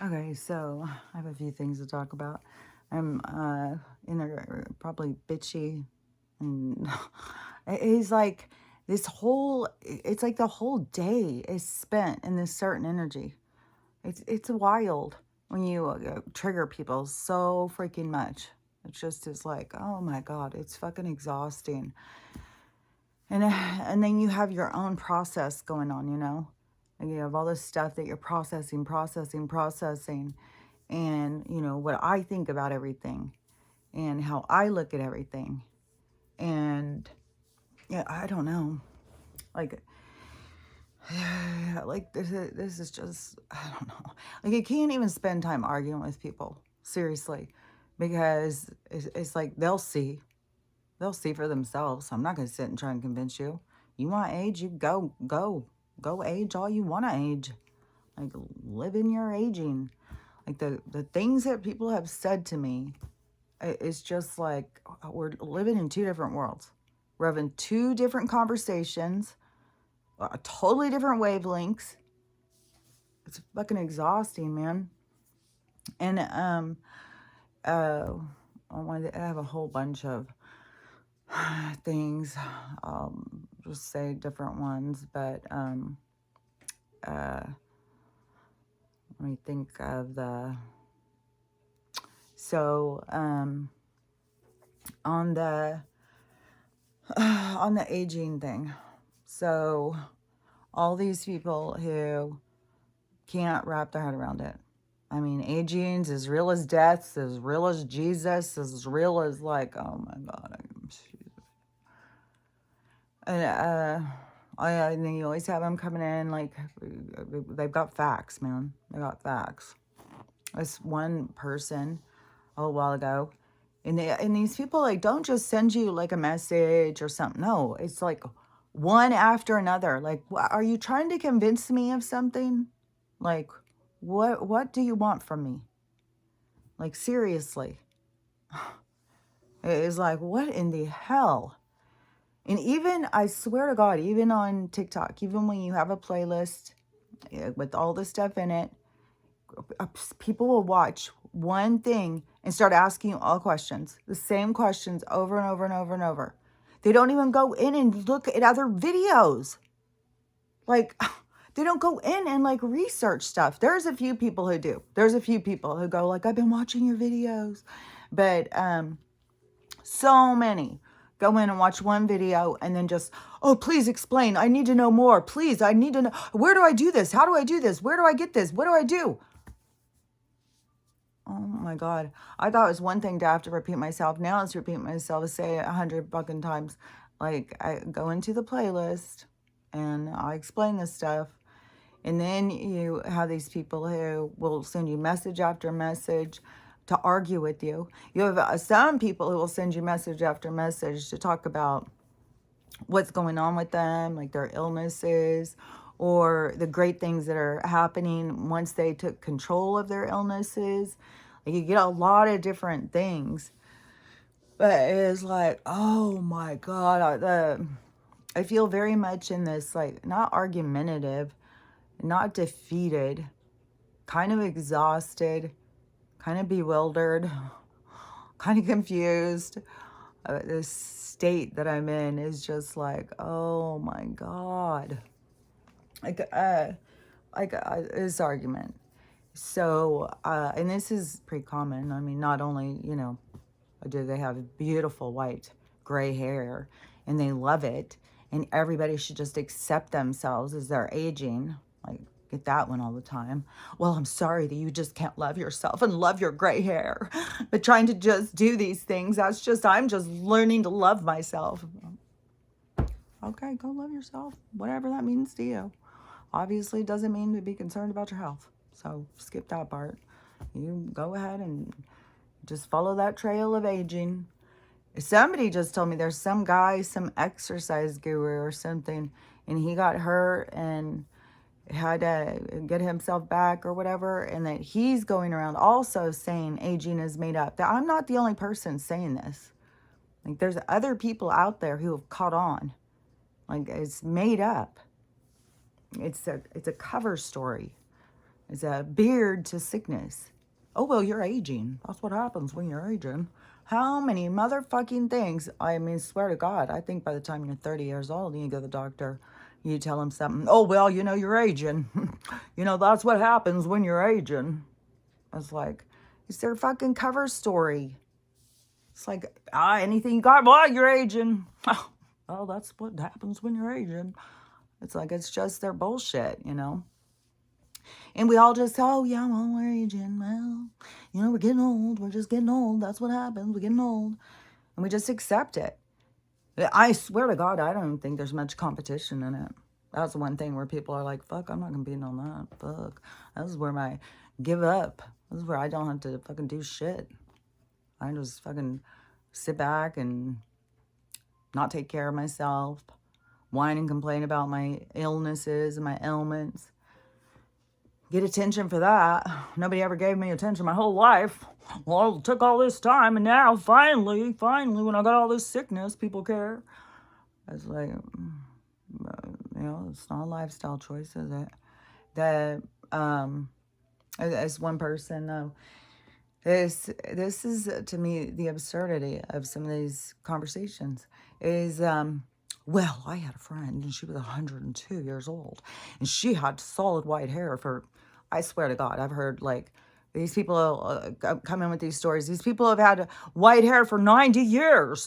Okay, so I have a few things to talk about. I'm in a probably bitchy, and he's like this whole. It's like the whole day is spent in this certain energy. It's wild when you trigger people so freaking much. It just is like, oh my god, it's fucking exhausting. And then you have your own process going on, you know? And you have all this stuff that you're processing. And, you know, what I think about everything and how I look at everything. And, yeah, I don't know. Like, like this is just, I don't know. Like, you can't even spend time arguing with people, seriously, because it's like they'll see for themselves. I'm not going to sit and try and convince you. You want age, you go age all you want to age. Like, live in your aging. Like, the things that people have said to me, it's just like we're living in two different worlds. We're having two different conversations, totally different wavelengths. It's fucking exhausting, man. And uh I have a whole bunch of things. Just say different ones, but uh, let me think of the. So on the on the aging thing, so all these people who can't wrap their head around it. I mean, aging's as real as death, as real as Jesus, as real as like, oh my God, and and then you always have them coming in like they've got facts, man. They got facts. This one person a little while ago, and these people like don't just send you like a message or something. No, it's like one after another. Like, are you trying to convince me of something? Like, what do you want from me? Like, seriously, it is like, what in the hell? And even, I swear to God, even on TikTok, even when you have a playlist with all the stuff in it, people will watch one thing and start asking you all questions, the same questions over and over and over and over. They don't even go in and look at other videos. Like, they don't go in and like research stuff. There's a few people who do. There's a few people who go like, I've been watching your videos. But so many go in and watch one video and then just, oh, please explain. I need to know more. Please, I need to know. Where do I do this? How do I do this? Where do I get this? What do I do? Oh my God. I thought it was one thing to have to repeat myself. Now it's repeat myself, say it 100 fucking times. Like, I go into the playlist and I explain this stuff. And then you have these people who will send you message after message to argue with you. You have some people who will send you message after message to talk about what's going on with them, like their illnesses, or the great things that are happening once they took control of their illnesses. Like, you get a lot of different things. But it's like, oh my God, I feel very much in this, like, not argumentative, not defeated, kind of exhausted, kind of bewildered, kind of confused. This state that I'm in is just like, oh my God. Like, this argument. So, and this is pretty common. I mean, not only, you know, do they have beautiful white gray hair and they love it, and everybody should just accept themselves as they're aging. Like, get that one all the time. Well, I'm sorry that you just can't love yourself and love your gray hair. But trying to just do these things, that's just, I'm just learning to love myself. Okay, go love yourself, whatever that means to you. Obviously, it doesn't mean to be concerned about your health. So skip that part. You go ahead and just follow that trail of aging. Somebody just told me there's some guy, some exercise guru or something, and he got hurt and had to get himself back or whatever, and that he's going around also saying aging is made up. That I'm not the only person saying this. Like, there's other people out there who have caught on. Like, it's made up. It's a cover story. It's a beard to sickness. Oh, well, you're aging. That's what happens when you're aging. How many motherfucking things? I mean, swear to God, I think by the time you're 30 years old and you go to the doctor, you tell them something. Oh, well, you're aging. That's what happens when you're aging. It's like, it's their fucking cover story. It's like, anything you got, well, you're aging. Well, that's what happens when you're aging. It's like, it's just their bullshit, And we all just, oh, yeah, well, we're aging. Well, we're getting old. We're just getting old. That's what happens. We're getting old. And we just accept it. I swear to God, I don't think there's much competition in it. That's the one thing where people are like, fuck, I'm not competing on that. Fuck. This is where my give up. This is where I don't have to fucking do shit. I just fucking sit back and not take care of myself, whine and complain about my illnesses and my ailments. Get attention for that. Nobody ever gave me attention my whole life. Well, it took all this time, and now, finally, when I got all this sickness, people care. It's like, it's not a lifestyle choice, is it? That, as one person, though, this is, to me, the absurdity of some of these conversations is, well, I had a friend, and she was 102 years old, and she had solid white hair for, I swear to God, I've heard, like, these people come in with these stories. These people have had white hair for 90 years.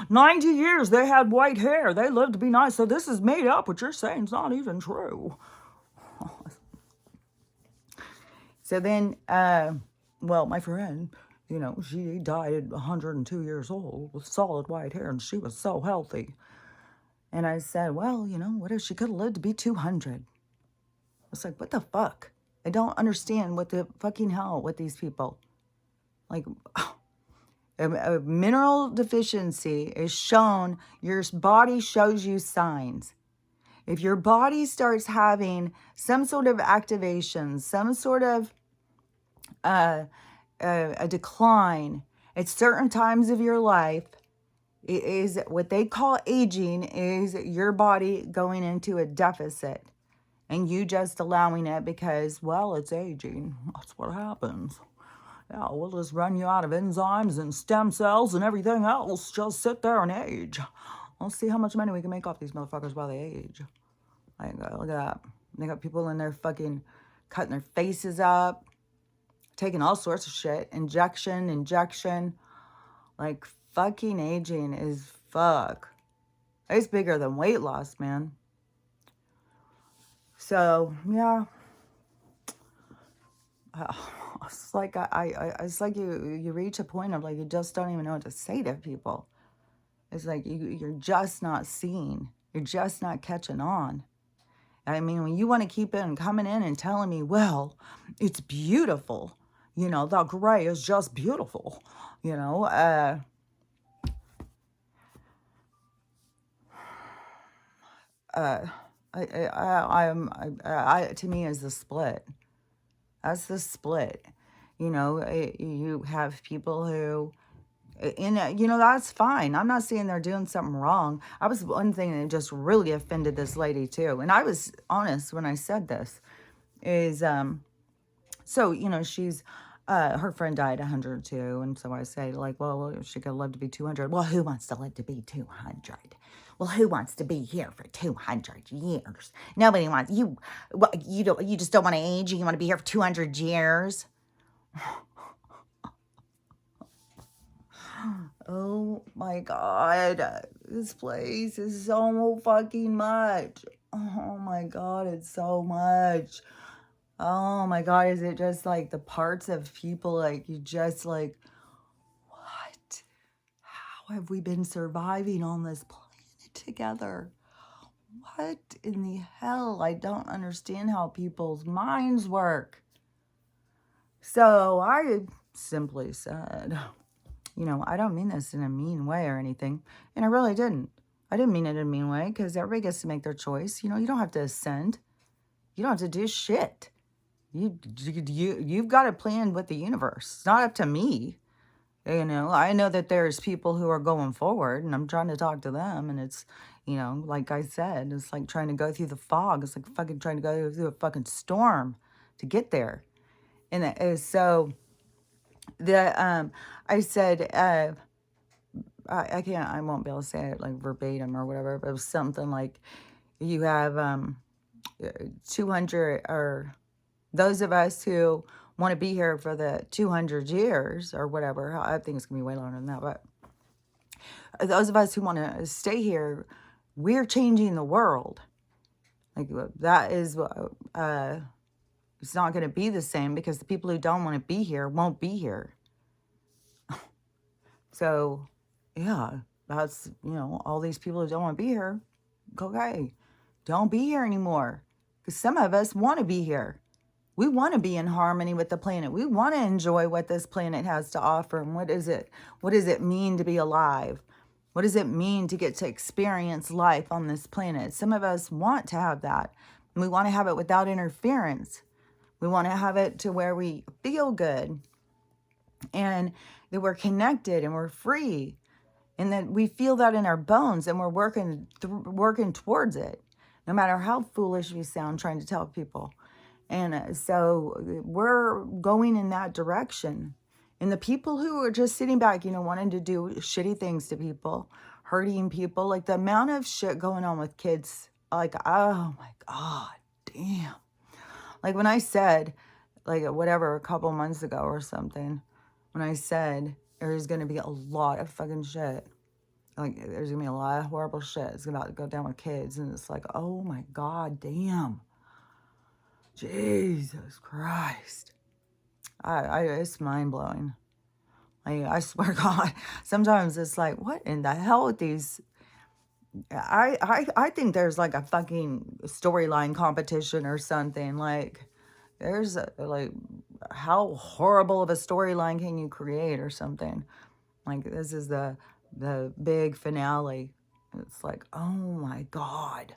90 years they had white hair. They lived to be nice. So this is made up. What you're saying is not even true. So then, well, my friend, she died at 102 years old with solid white hair, and she was so healthy. And I said, well, what if she could have lived to be 200? It's like, what the fuck? I don't understand what the fucking hell with these people. Like, a mineral deficiency is shown, your body shows you signs. If your body starts having some sort of activation, some sort of a decline at certain times of your life, it is what they call aging, is your body going into a deficit. And you just allowing it because, well, it's aging. That's what happens. Yeah, we'll just run you out of enzymes and stem cells and everything else. Just sit there and age. Let's see how much money we can make off these motherfuckers while they age. Like, look at that. They got people in there fucking cutting their faces up, taking all sorts of shit. Injection. Like, fucking aging is fuck. It's bigger than weight loss, man. So, yeah. It's like it's like you reach a point of like you just don't even know what to say to people. It's like you're just not seeing. You're just not catching on. I mean, when you want to keep coming in and telling me, well, it's beautiful. The gray is just beautiful. To me is the split. That's the split. You have people who, that's fine. I'm not saying they're doing something wrong. I was one thing that just really offended this lady too. And I was honest when I said this is, so, she's, her friend died 102. And so I say like, well, she could live to be 200. Well, who wants to live to be 200? Well, who wants to be here for 200 years? Nobody wants you. Well, you just don't want to age. You want to be here for 200 years. Oh my God, this place is so fucking much. Oh my God, it's so much. Oh my God, is it just like the parts of people like you just like, what? How have we been surviving on this planet together? What in the hell? I don't understand how people's minds work. So I simply said, I don't mean this in a mean way or anything. And I really didn't. I didn't mean it in a mean way because everybody gets to make their choice. You don't have to ascend. You don't have to do shit. You've got to plan with the universe. It's not up to me. I know that there's people who are going forward and I'm trying to talk to them. And it's, like I said, it's like trying to go through the fog. It's like fucking trying to go through a fucking storm. to get there. And so I said, I can't, I won't be able to say it like verbatim or whatever, but it was something like you have 200, or those of us who want to be here for the 200 years or whatever. I think it's going to be way longer than that, but those of us who want to stay here, we're changing the world. Like that is, it's not going to be the same because the people who don't want to be here won't be here. So, yeah, that's, all these people who don't want to be here, okay, don't be here anymore. Because some of us want to be here. We want to be in harmony with the planet. We want to enjoy what this planet has to offer. And what does it mean to be alive? What does it mean to get to experience life on this planet? Some of us want to have that. And we want to have it without interference. We want to have it to where we feel good and that we're connected and we're free and that we feel that in our bones and we're working towards it, no matter how foolish we sound trying to tell people. And so we're going in that direction. And the people who are just sitting back, wanting to do shitty things to people, hurting people, like the amount of shit going on with kids, like, oh my God, damn. Like when I said, like whatever, a couple months ago or something, when I said there's going to be a lot of fucking shit. Like there's going to be a lot of horrible shit. It's about to go down with kids. And it's like, oh my God, damn. Jesus Christ. It's mind-blowing. I swear to God, sometimes it's like, what in the hell with these? I think there's like a fucking storyline competition or something. Like, there's like, how horrible of a storyline can you create or something? Like, this is the big finale. It's like, oh my God.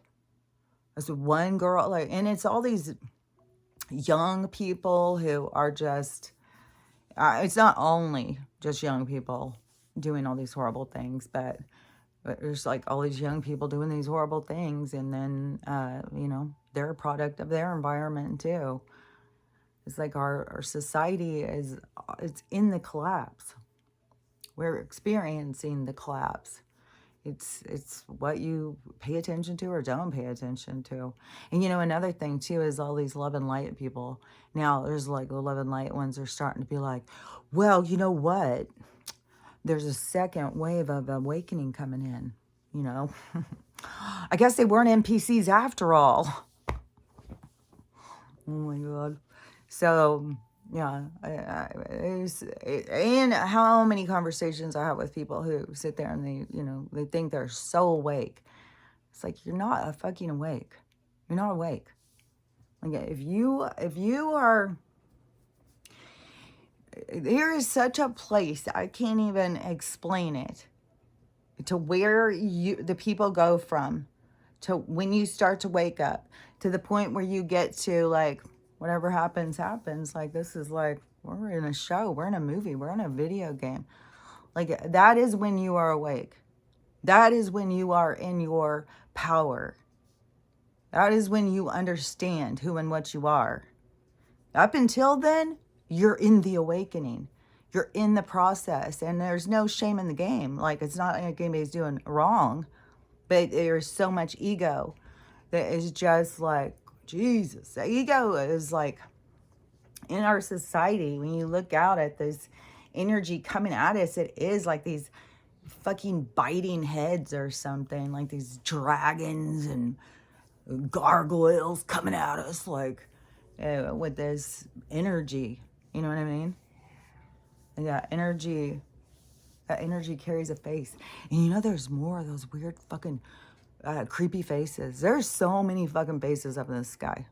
There's one girl, like, and it's all these young people who are just, it's not only just young people doing all these horrible things, but there's like all these young people doing these horrible things. And then, they're a product of their environment too. It's like our society it's in the collapse. We're experiencing the collapse. It's what you pay attention to or don't pay attention to. And another thing too is all these love and light people. Now there's like the love and light ones are starting to be like, well, you know what? There's a second wave of awakening coming in, I guess they weren't NPCs after all. Oh my God. So yeah, and how many conversations I have with people who sit there and they think they're so awake. It's like, you're not fucking awake. You're not awake. Like if you are, there is such a place, I can't even explain it, to where the people go from to when you start to wake up to the point where you get to like, whatever happens, happens. Like, this is like, we're in a show, we're in a movie, we're in a video game. Like, that is when you are awake. That is when you are in your power. That is when you understand who and what you are. Up until then, you're in the awakening. You're in the process, and there's no shame in the game. Like, it's not like anybody's doing wrong, but there's so much ego that is just like, Jesus. The ego is like, in our society, when you look out at this energy coming at us, it is like these fucking biting heads or something, like these dragons and gargoyles coming at us, like with this energy. You know what I mean? And that energy carries a face. And there's more of those weird fucking creepy faces. There's so many fucking faces up in the sky.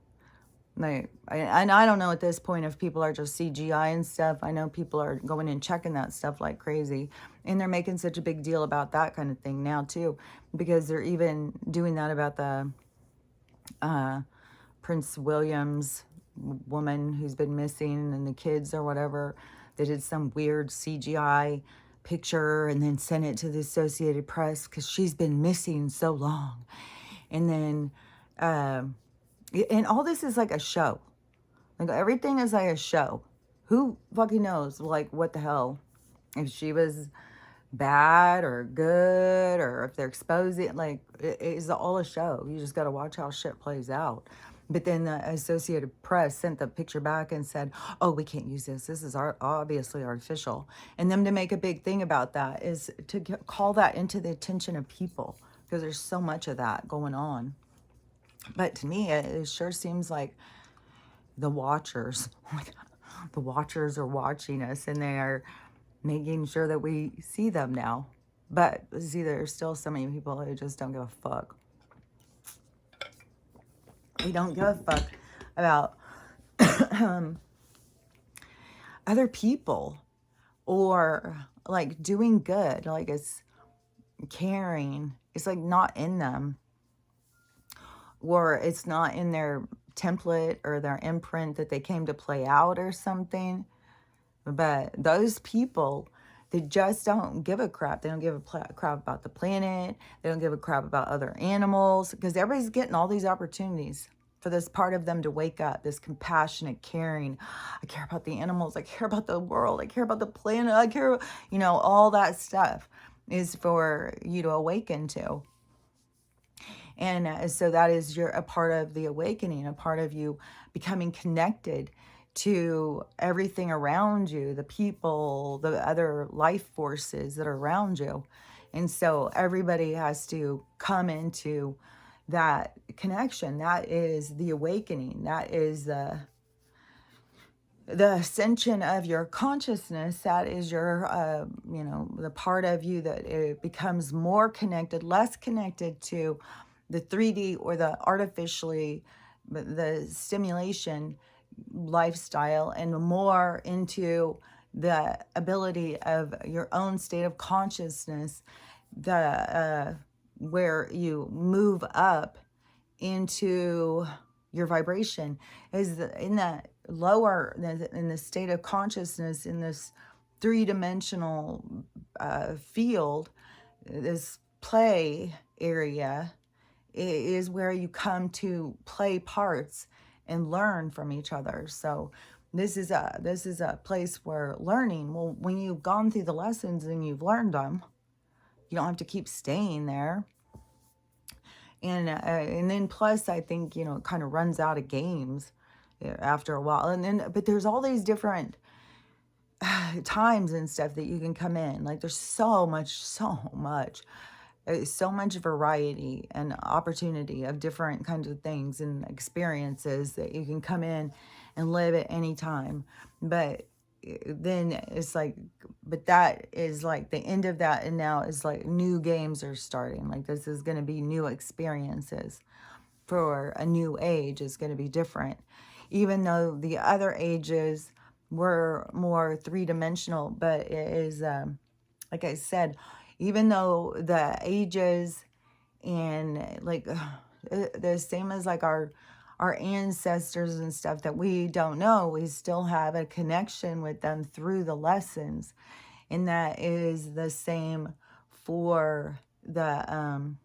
And I don't know at this point if people are just CGI and stuff. I know people are going and checking that stuff like crazy. And they're making such a big deal about that kind of thing now too. Because they're even doing that about the Prince William's woman who's been missing and the kids or whatever. They did some weird CGI picture and then sent it to the Associated Press because she's been missing so long. And then, and all this is like a show. Like, everything is like a show. Who fucking knows, like, what the hell? If she was bad or good, or if they're exposing, like, it's all a show. You just got to watch how shit plays out. But then the Associated Press sent the picture back and said, oh, we can't use this. This is obviously artificial. And them to make a big thing about that is to call that into the attention of people, because there's so much of that going on. But to me, it sure seems like the watchers, the watchers are watching us, and they are making sure that we see them now. But see, there's still so many people who just don't give a fuck. They don't give a fuck about other people, or like doing good. Like, it's caring. It's like not in them, or it's not in their template or their imprint that they came to play out or something. But those people, they just don't give a crap. They don't give a crap about the planet. They don't give a crap about other animals, because everybody's getting all these opportunities for this part of them to wake up, this compassionate, caring. I care about the animals. I care about the world. I care about the planet. I care, all that stuff is for you to awaken to. And so that is a part of the awakening, a part of you becoming connected to everything around you, the people, the other life forces that are around you. And so everybody has to come into that connection. That is the awakening. That is the ascension of your consciousness. That is your, the part of you that it becomes more connected, less connected to the 3D or the artificially, the stimulation lifestyle, and more into the ability of your own state of consciousness, where you move up into your vibration, is in that lower, in the state of consciousness, in this three-dimensional field, this play area is where you come to play parts and learn from each other. So this is a place where learning, well, when you've gone through the lessons and you've learned them, you don't have to keep staying there. And then plus, I think, it kind of runs out of games after a while. But there's all these different times and stuff that you can come in. Like, there's so much variety and opportunity of different kinds of things and experiences that you can come in and live at any time. But then it's like, but that is like the end of that. And now it's like new games are starting. Like, this is going to be new experiences for a new age. Is going to be different, even though the other ages were more three-dimensional. But it is, like I said, even though the ages and like the same as like our ancestors and stuff that we don't know, we still have a connection with them through the lessons. And that is the same for the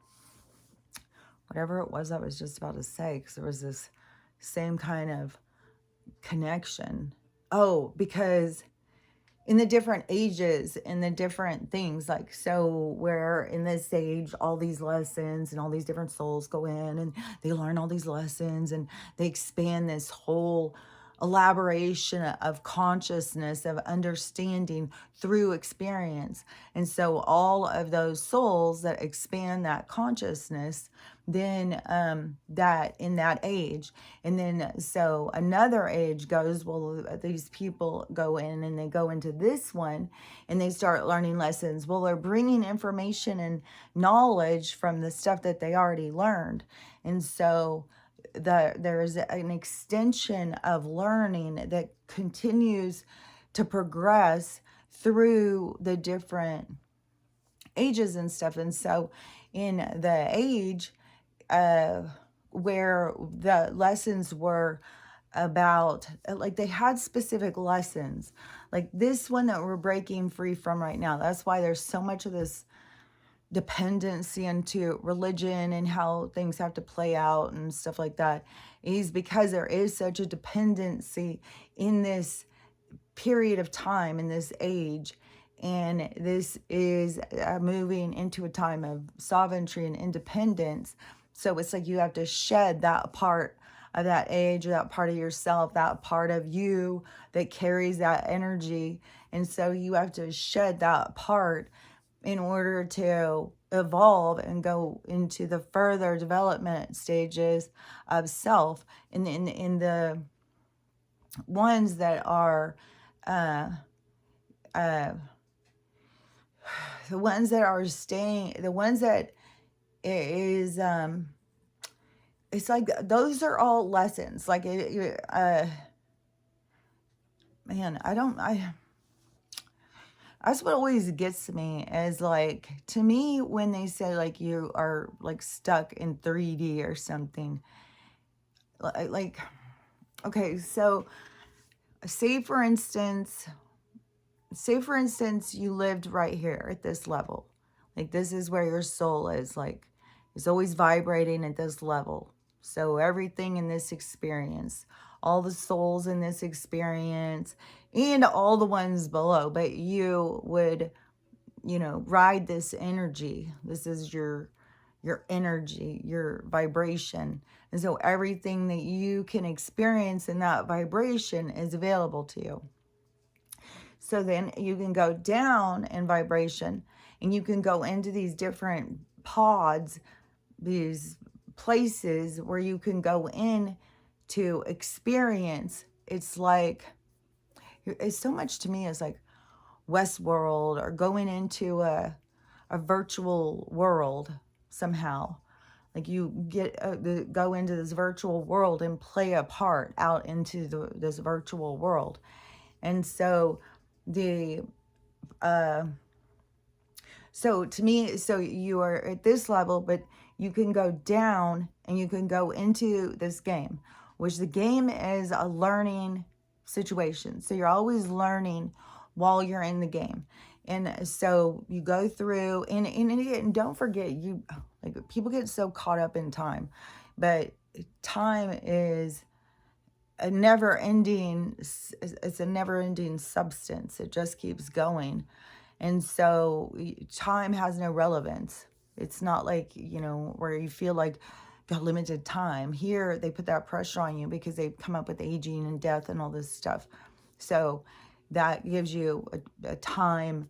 whatever it was I was just about to say, because there was this same kind of connection. Oh, because in the different ages and the different things, like, so where in this age, all these lessons and all these different souls go in and they learn all these lessons, and they expand this whole elaboration of consciousness, of understanding through experience. And so all of those souls that expand that consciousness, then that in that age, and then so another age goes, well, these people go in and they go into this one and they start learning lessons. Well, they're bringing information and knowledge from the stuff that they already learned. And so there is an extension of learning that continues to progress through the different ages and stuff. And so in the age where the lessons were about, like, they had specific lessons, like this one that we're breaking free from right now. That's why there's so much of this dependency into religion and how things have to play out and stuff like that is because there is such a dependency in this period of time, in this age. And this is moving into a time of sovereignty and independence. So it's like you have to shed that part of that age, that part of yourself, that part of you that carries that energy. And so you have to shed that part in order to evolve and go into the further development stages of self. In the ones that are the ones that are staying, the ones that is it's like those are all lessons. Like man, that's what always gets to me is like, to me, when they say like you are like stuck in 3D or something, like, okay, so say for instance, you lived right here at this level. Like this is where your soul is, like it's always vibrating at this level. So everything in this experience, all the souls in this experience and all the ones below, but you would, ride this energy. This is your energy, your vibration. And so everything that you can experience in that vibration is available to you. So then you can go down in vibration and you can go into these different pods, these places where you can go in to experience. It's like, it's so much to me, it's like Westworld or going into a virtual world somehow. Like you get go into this virtual world and play a part out into this virtual world. And so so to me, so you are at this level, but you can go down and you can go into this game, which the game is a learning situation. So you're always learning while you're in the game. And so you go through and don't forget, like people get so caught up in time, but time is a never ending, it's a never ending substance. It just keeps going. And so time has no relevance. It's not like, where you feel like got limited time. Here, they put that pressure on you because they've come up with aging and death and all this stuff. So that gives you a time,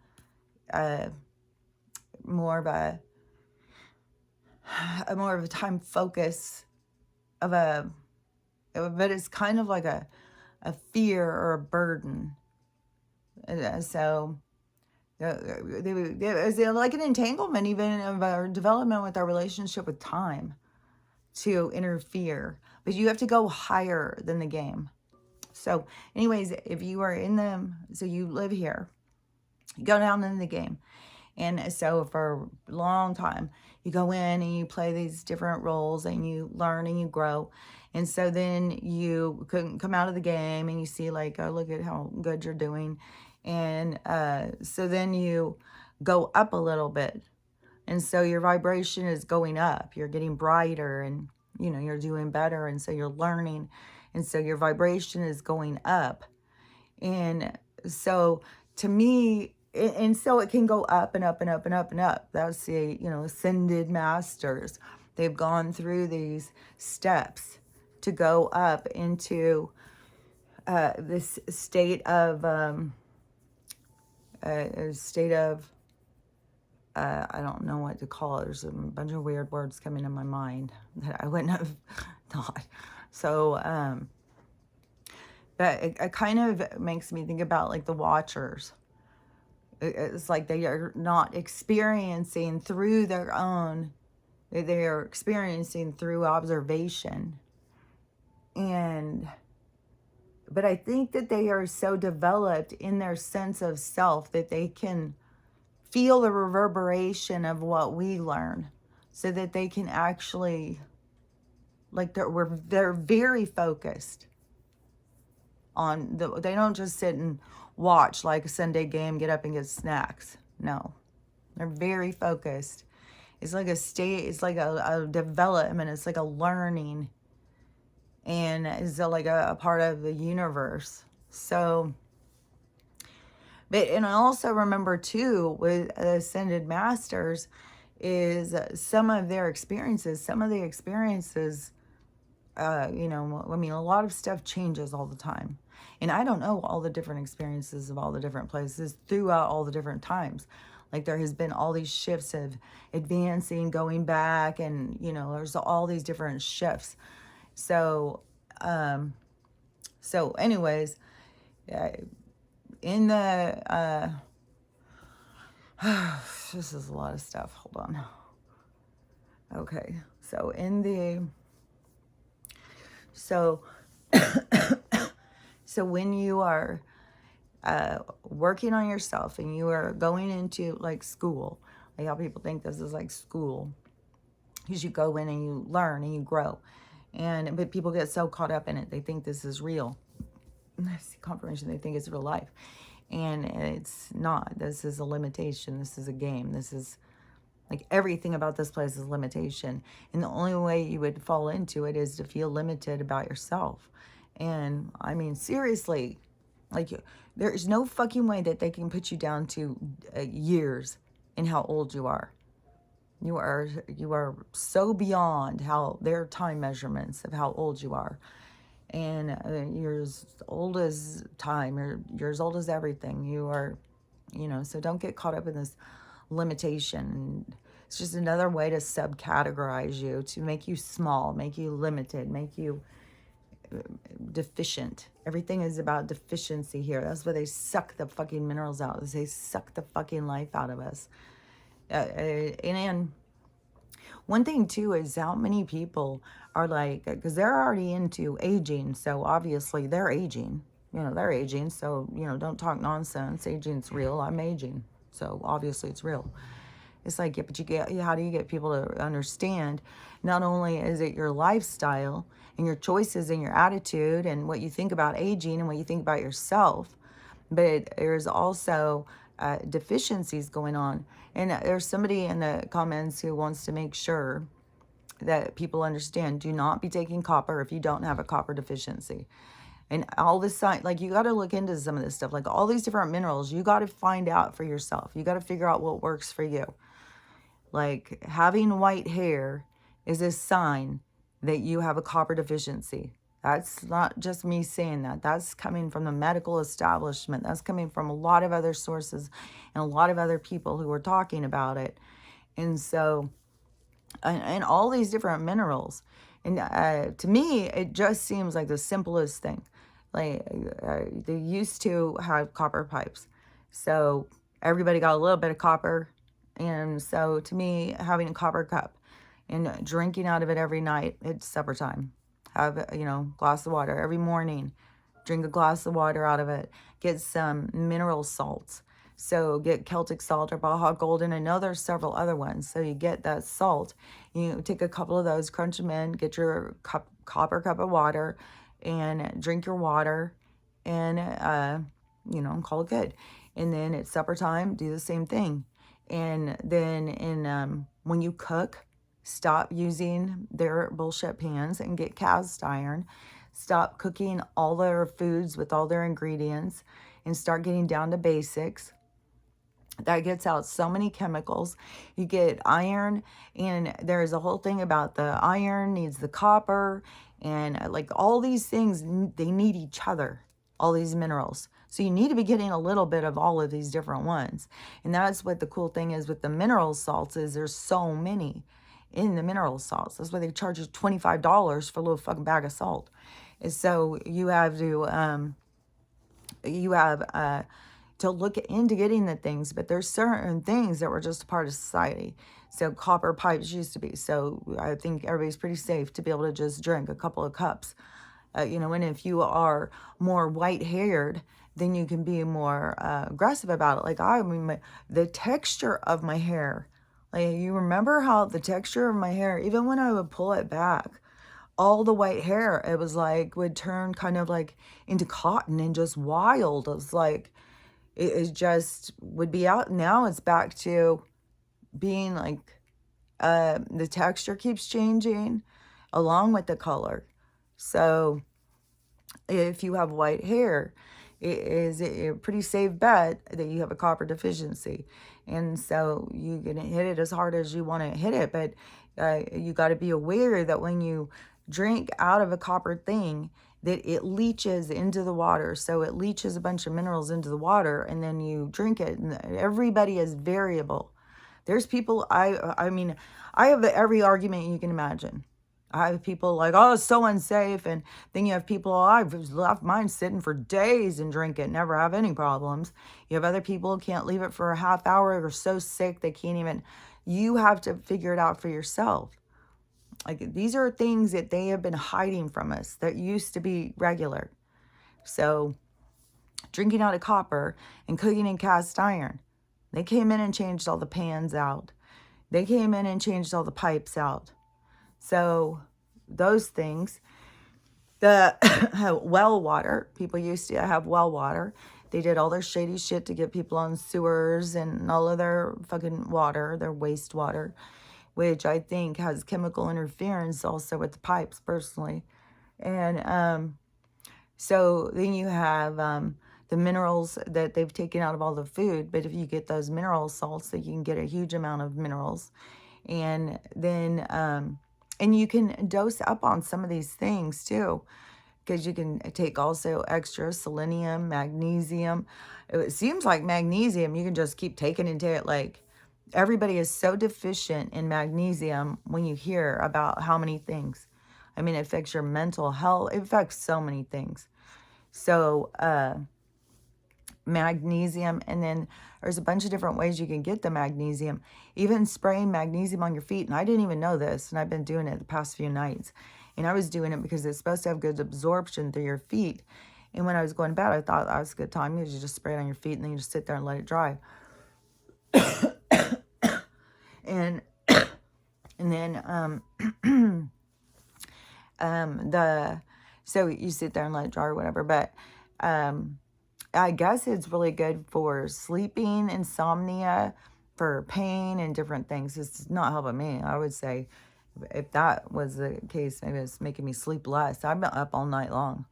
more of a time focus but it's kind of like a fear or a burden. So there's like an entanglement even of our development with our relationship with time to interfere. But you have to go higher than the game. So anyways, if you are in them, so you live here, you go down in the game. And so for a long time, you go in and you play these different roles and you learn and you grow. And so then you couldn't come out of the game and you see like, oh, look at how good you're doing. And so then you go up a little bit. And so your vibration is going up. You're getting brighter and, you're doing better. And so you're learning. And so your vibration is going up. And so to me, and so it can go up and up and up and up and up. That's the, ascended masters. They've gone through these steps to go up into this state of, I don't know what to call it. There's a bunch of weird words coming in my mind that I wouldn't have thought. So, but it kind of makes me think about like the Watchers. It's like they are not experiencing through their own, they are experiencing through observation. But I think that they are so developed in their sense of self that they can feel the reverberation of what we learn, so that they can actually, like they're very focused on they don't just sit and watch like a Sunday game, get up and get snacks. No, they're very focused It's like a state, it's like a development, it's like a learning, and it's like a part of the universe. So, but, and I also remember too with Ascended Masters is some of their experiences, some of the experiences, you know, I mean, a lot of stuff changes all the time. And I don't know all the different experiences of all the different places throughout all the different times. Like there has been all these shifts of advancing, going back, and, you know, there's all these different shifts. So, so anyways, in the, this is a lot of stuff. Hold on. Okay. So in the, so, so when you are working on yourself and you are going into like school, like how people think this is like school, because you go in and you learn and you grow, and but people get so caught up in it, they think this is real. I see confirmation, they think it's real life, and it's not. This is a limitation. This is a game. This is like everything about this place is limitation, and the only way you would fall into it is to feel limited about yourself. And I mean, seriously, like there is no fucking way that they can put you down to years in how old you are. You are so beyond how their time measurements of how old you are. And you're as old as time, you're as old as everything. You are, you know, so don't get caught up in this limitation. It's just another way to subcategorize you, to make you small, make you limited, make you deficient. Everything is about deficiency here. That's why they suck the fucking minerals out. They suck the fucking life out of us. And one thing too is how many people are like, because they're already into aging, so obviously they're aging. You know, they're aging, so, you know, don't talk nonsense. Aging's real. I'm aging, so obviously it's real. It's like, yeah, but how do you get people to understand? Not only is it your lifestyle and your choices and your attitude and what you think about aging and what you think about yourself, but there's also deficiencies going on. And there's somebody in the comments who wants to make sure that people understand, do not be taking copper if you don't have a copper deficiency. And all this side, like, you got to look into some of this stuff, like all these different minerals, you got to find out for yourself. You got to figure out what works for you. Like having white hair is a sign that you have a copper deficiency. That's not just me saying that. That's coming from the medical establishment. That's coming from a lot of other sources and a lot of other people who are talking about it. And so, and all these different minerals. And to me, it just seems like the simplest thing. Like they used to have copper pipes. So everybody got a little bit of copper. And so to me, having a copper cup and drinking out of it every night, it's supper time. Have, you know, glass of water every morning. Drink a glass of water out of it. Get some mineral salts. So get Celtic salt or Baja Golden. I know there's several other ones. So you get that salt. You take a couple of those, crunch them in, get your copper cup of water, and drink your water, and, you know, call it good. And then at supper time, do the same thing. And then when you cook, stop using their bullshit pans and get cast iron. Stop cooking all their foods with all their ingredients and start getting down to basics. That gets out so many chemicals. You get iron, and there's a whole thing about the iron needs the copper, and like all these things, they need each other, all these minerals. So you need to be getting a little bit of all of these different ones. And that's what the cool thing is with the mineral salts, is there's so many in the mineral salts. That's why they charge you $25 for a little fucking bag of salt. And so you have to look into getting the things, but there's certain things that were just a part of society. So copper pipes used to be. So I think everybody's pretty safe to be able to just drink a couple of cups. You know, and if you are more white-haired, then you can be more aggressive about it. Like, I mean, the texture of my hair, like, you remember how the texture of my hair, even when I would pull it back, all the white hair, it was like, would turn kind of like into cotton and just wild. It was like, it just would be out. Now it's back to being like The texture keeps changing along with the color. So if you have white hair, it is a pretty safe bet that you have a copper deficiency. And so you can hit it as hard as you want to hit it, but you got to be aware that when you drink out of a copper thing, that it leaches into the water. So it leaches a bunch of minerals into the water, and then you drink it. And everybody is variable. There's people, I mean, I have every argument you can imagine. I have people like, oh, it's so unsafe. And then you have people, oh, I've left mine sitting for days and drink it, never have any problems. You have other people who can't leave it for a half hour. They're so sick they can't even. You have to figure it out for yourself. Like, these are things that they have been hiding from us that used to be regular. So drinking out of copper and cooking in cast iron. They came in and changed all the pans out. They came in and changed all the pipes out. So those things, the well water, people used to have well water. They did all their shady shit to get people on sewers and all of their fucking water, their wastewater, which I think has chemical interference also with the pipes personally. And so then you have the minerals that they've taken out of all the food. But if you get those mineral salts, that you can get a huge amount of minerals. And then and you can dose up on some of these things too, because you can take also extra selenium, magnesium. It seems like magnesium, you can just keep taking into it. Like, everybody is so deficient in magnesium when you hear about how many things. I mean, it affects your mental health. It affects so many things. So, magnesium, and then there's a bunch of different ways you can get the magnesium, even spraying magnesium on your feet. And I didn't even know this, and I've been doing it the past few nights. And I was doing it because it's supposed to have good absorption through your feet. And when I was going to bed, I thought that was a good time, because you just spray it on your feet and then you just sit there and let it dry. And then so you sit there and let it dry or whatever. But I guess it's really good for sleeping, insomnia, for pain and different things. It's not helping me. I would say if that was the case, maybe it's making me sleep less. I've been up all night long.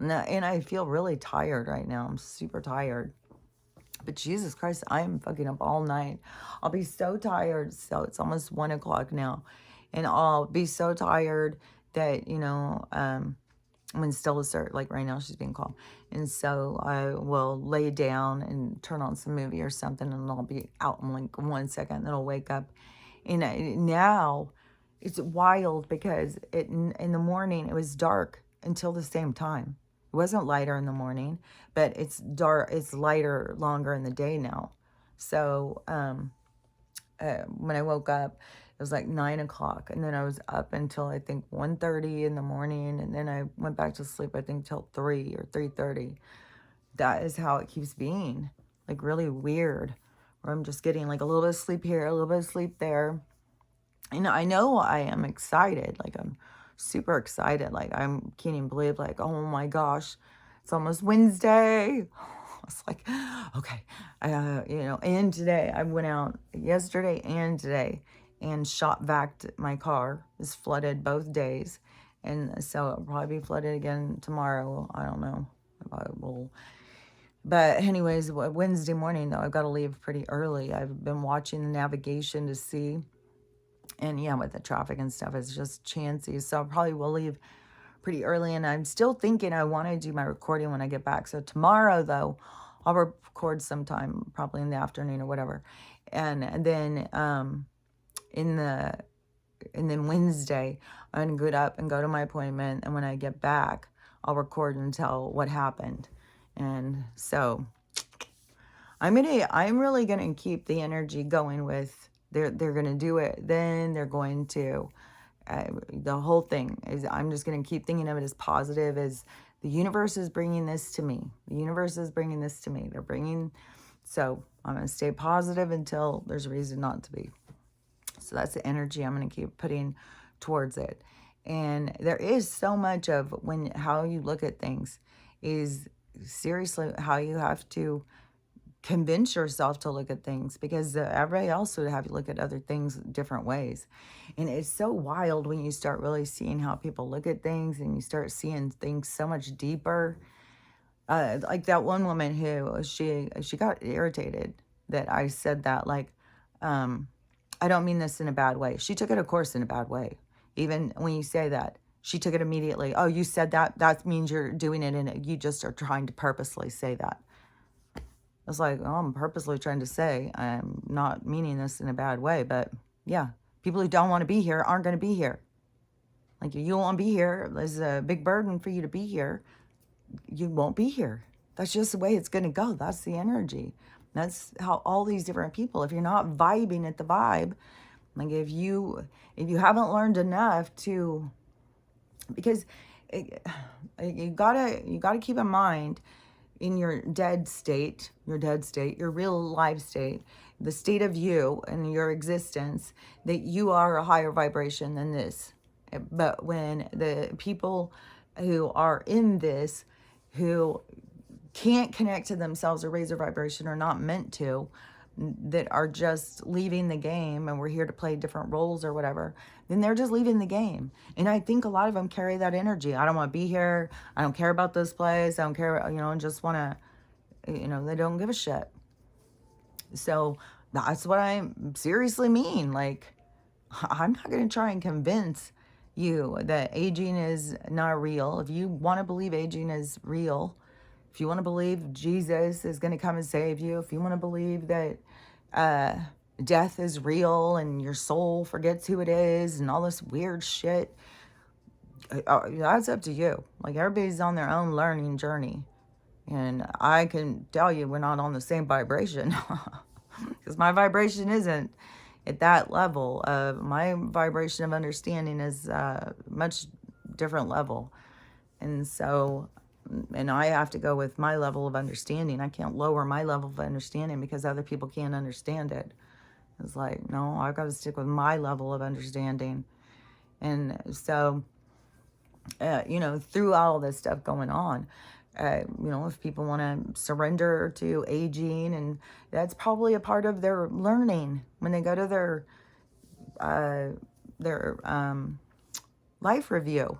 And I feel really tired right now. I'm super tired. But Jesus Christ, I am fucking up all night. I'll be so tired. So it's almost 1 o'clock now. And I'll be so tired that, when Stella starts, like right now, she's being called. And so I will lay down and turn on some movie or something, and I'll be out in like 1 second. Then I'll wake up. And now it's wild, because in the morning it was dark until the same time. It wasn't lighter in the morning, but it's dark. It's lighter longer in the day now. So when I woke up, it was like 9 o'clock, and then I was up until I think 1:30 in the morning, and then I went back to sleep, I think, till 3 or 3:30. That is how it keeps being, like really weird, where I'm just getting like a little bit of sleep here, a little bit of sleep there. And I know I am excited, like I'm super excited, like I can't even believe, like, oh my gosh, it's almost Wednesday. I was like, okay, and today I went out yesterday and today and shop vacked my car. It's flooded both days. And so it'll probably be flooded again tomorrow. I don't know if I will. But anyways, Wednesday morning, though, I've got to leave pretty early. I've been watching the navigation to see. And yeah, with the traffic and stuff, it's just chancy. So I probably will leave pretty early. And I'm still thinking I want to do my recording when I get back. So tomorrow, though, I'll record sometime, probably in the afternoon or whatever. And then and then Wednesday, I'm going to get up and go to my appointment. And when I get back, I'll record and tell what happened. And so I'm really going to keep the energy going with they're going to do it. Then they're going to, the whole thing is, I'm just going to keep thinking of it as positive, as the universe is bringing this to me. The universe is bringing this to me. So I'm going to stay positive until there's a reason not to be. So that's the energy I'm going to keep putting towards it. And there is so much of how you look at things is seriously how you have to convince yourself to look at things, because everybody else would have you look at other things different ways. And it's so wild when you start really seeing how people look at things, and you start seeing things so much deeper. Like that one woman who she got irritated that I said that, like, um, I don't mean this in a bad way. She took it, of course, in a bad way. Even when you say that, she took it immediately. Oh, you said that? That means you're doing it, and you just are trying to purposely say that. It's like, oh, I'm purposely trying to say I'm not meaning this in a bad way, but yeah, people who don't want to be here aren't going to be here. Like, you don't want to be here. There's a big burden for you to be here. You won't be here. That's just the way it's going to go. That's the energy. That's how all these different people, if you're not vibing at the vibe, like if you haven't learned enough to, because you gotta keep in mind, in your dead state, your real life state, the state of you and your existence, that you are a higher vibration than this. But when the people who are in this, who can't connect to themselves or raise their vibration, or not meant to, that are just leaving the game, and we're here to play different roles or whatever, then they're just leaving the game. And I think a lot of them carry that energy. I don't want to be here. I don't care about this place. I don't care, and just want to, they don't give a shit. So that's what I seriously mean. Like, I'm not going to try and convince you that aging is not real. If you want to believe aging is real, if you want to believe Jesus is going to come and save you, if you want to believe that death is real and your soul forgets who it is and all this weird shit, that's up to you. Like, everybody's on their own learning journey. And I can tell you we're not on the same vibration, because my vibration isn't at that level. My vibration of understanding is much different level. And so, and I have to go with my level of understanding. I can't lower my level of understanding because other people can't understand it. It's like, no, I've got to stick with my level of understanding. And so, through all this stuff going on, if people want to surrender to aging, and that's probably a part of their learning when they go to their life review,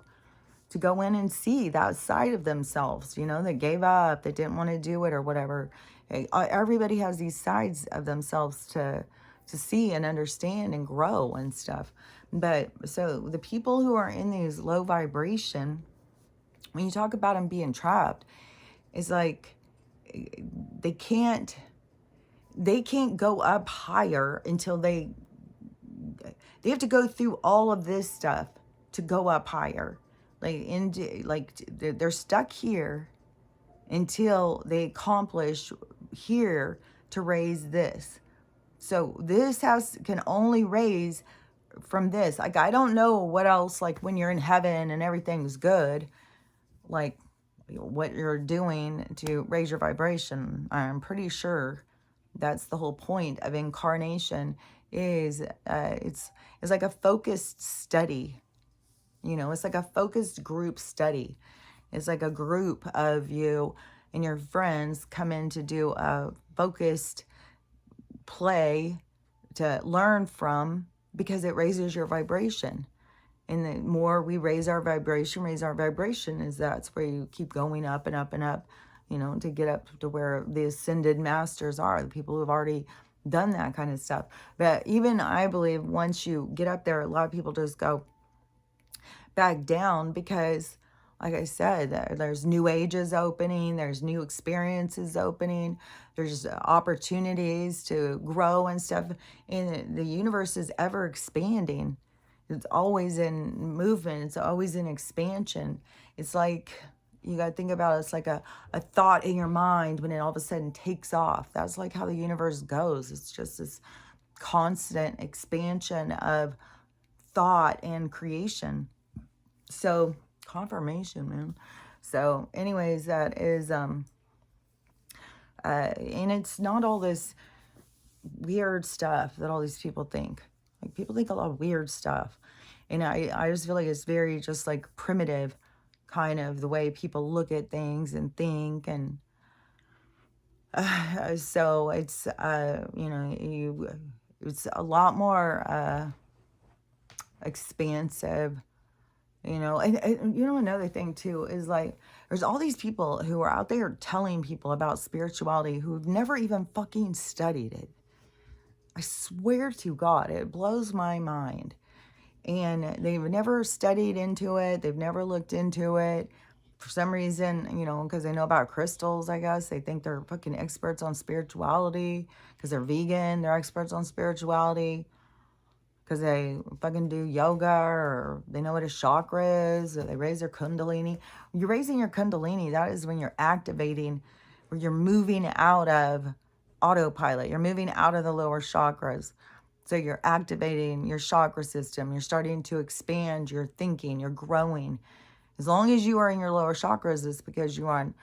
to go in and see that side of themselves, that gave up, that didn't want to do it or whatever. Everybody has these sides of themselves to see and understand and grow and stuff. But so the people who are in these low vibration, when you talk about them being trapped, it's like they can't go up higher until they have to go through all of this stuff to go up higher. They're stuck here until they accomplish here to raise this. So this house can only raise from this. Like, I don't know what else, like when you're in heaven and everything's good, like what you're doing to raise your vibration. I'm pretty sure that's the whole point of incarnation, is it's like a focused study. It's like a focused group study. It's like a group of you and your friends come in to do a focused play to learn from, because it raises your vibration. And the more we raise our vibration, is that's where you keep going up and up and up, to get up to where the ascended masters are, the people who have already done that kind of stuff. But even I believe once you get up there, a lot of people just go back down, because like I said, there's new ages opening, there's new experiences opening, there's opportunities to grow and stuff. And the universe is ever expanding. It's always in movement. It's always in expansion. It's like, you got to think about it, it's like a thought in your mind when it all of a sudden takes off. That's like how the universe goes. It's just this constant expansion of thought and creation. So, confirmation, man. So, anyways, that is, and it's not all this weird stuff that all these people think. Like, people think a lot of weird stuff. And I just feel like it's very just like primitive, kind of the way people look at things and think. And So it's, it's a lot more expansive, another thing too is like, there's all these people who are out there telling people about spirituality who've never even fucking studied it. I swear to God, it blows my mind. And they've never studied into it. They've never looked into it. For some reason, because they know about crystals, I guess. They think they're fucking experts on spirituality. Because they're vegan, they're experts on spirituality. Because they fucking do yoga, or they know what a chakra is, or they raise their kundalini. When you're raising your kundalini, that is when you're activating, where you're moving out of autopilot. You're moving out of the lower chakras. So you're activating your chakra system. You're starting to expand your thinking. You're growing. As long as you are in your lower chakras, it's because you're on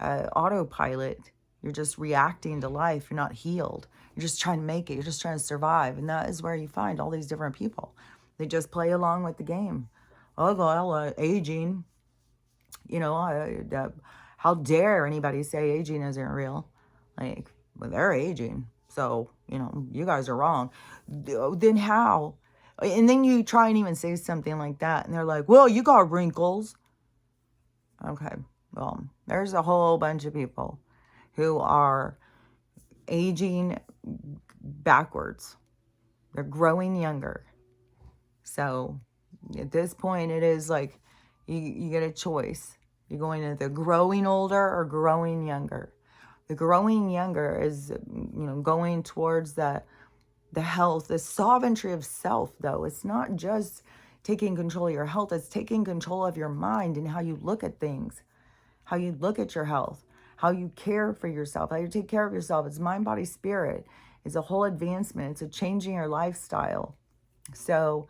autopilot. You're just reacting to life. You're not healed. You're just trying to make it. You're just trying to survive. And that is where you find all these different people. They just play along with the game. Oh, well, aging. How dare anybody say aging isn't real? Like, well, they're aging. So, you guys are wrong. Then how? And then you try and even say something like that. And they're like, well, you got wrinkles. Okay. Well, there's a whole bunch of people who are aging backwards. They're growing younger. So at this point, it is like you get a choice. You're going to the growing older or growing younger. The growing younger is, going towards the health, the sovereignty of self, though. It's not just taking control of your health. It's taking control of your mind and how you look at things, how you look at your health, how you care for yourself, how you take care of yourself. It's mind, body, spirit. It's a whole advancement. It's a changing your lifestyle. So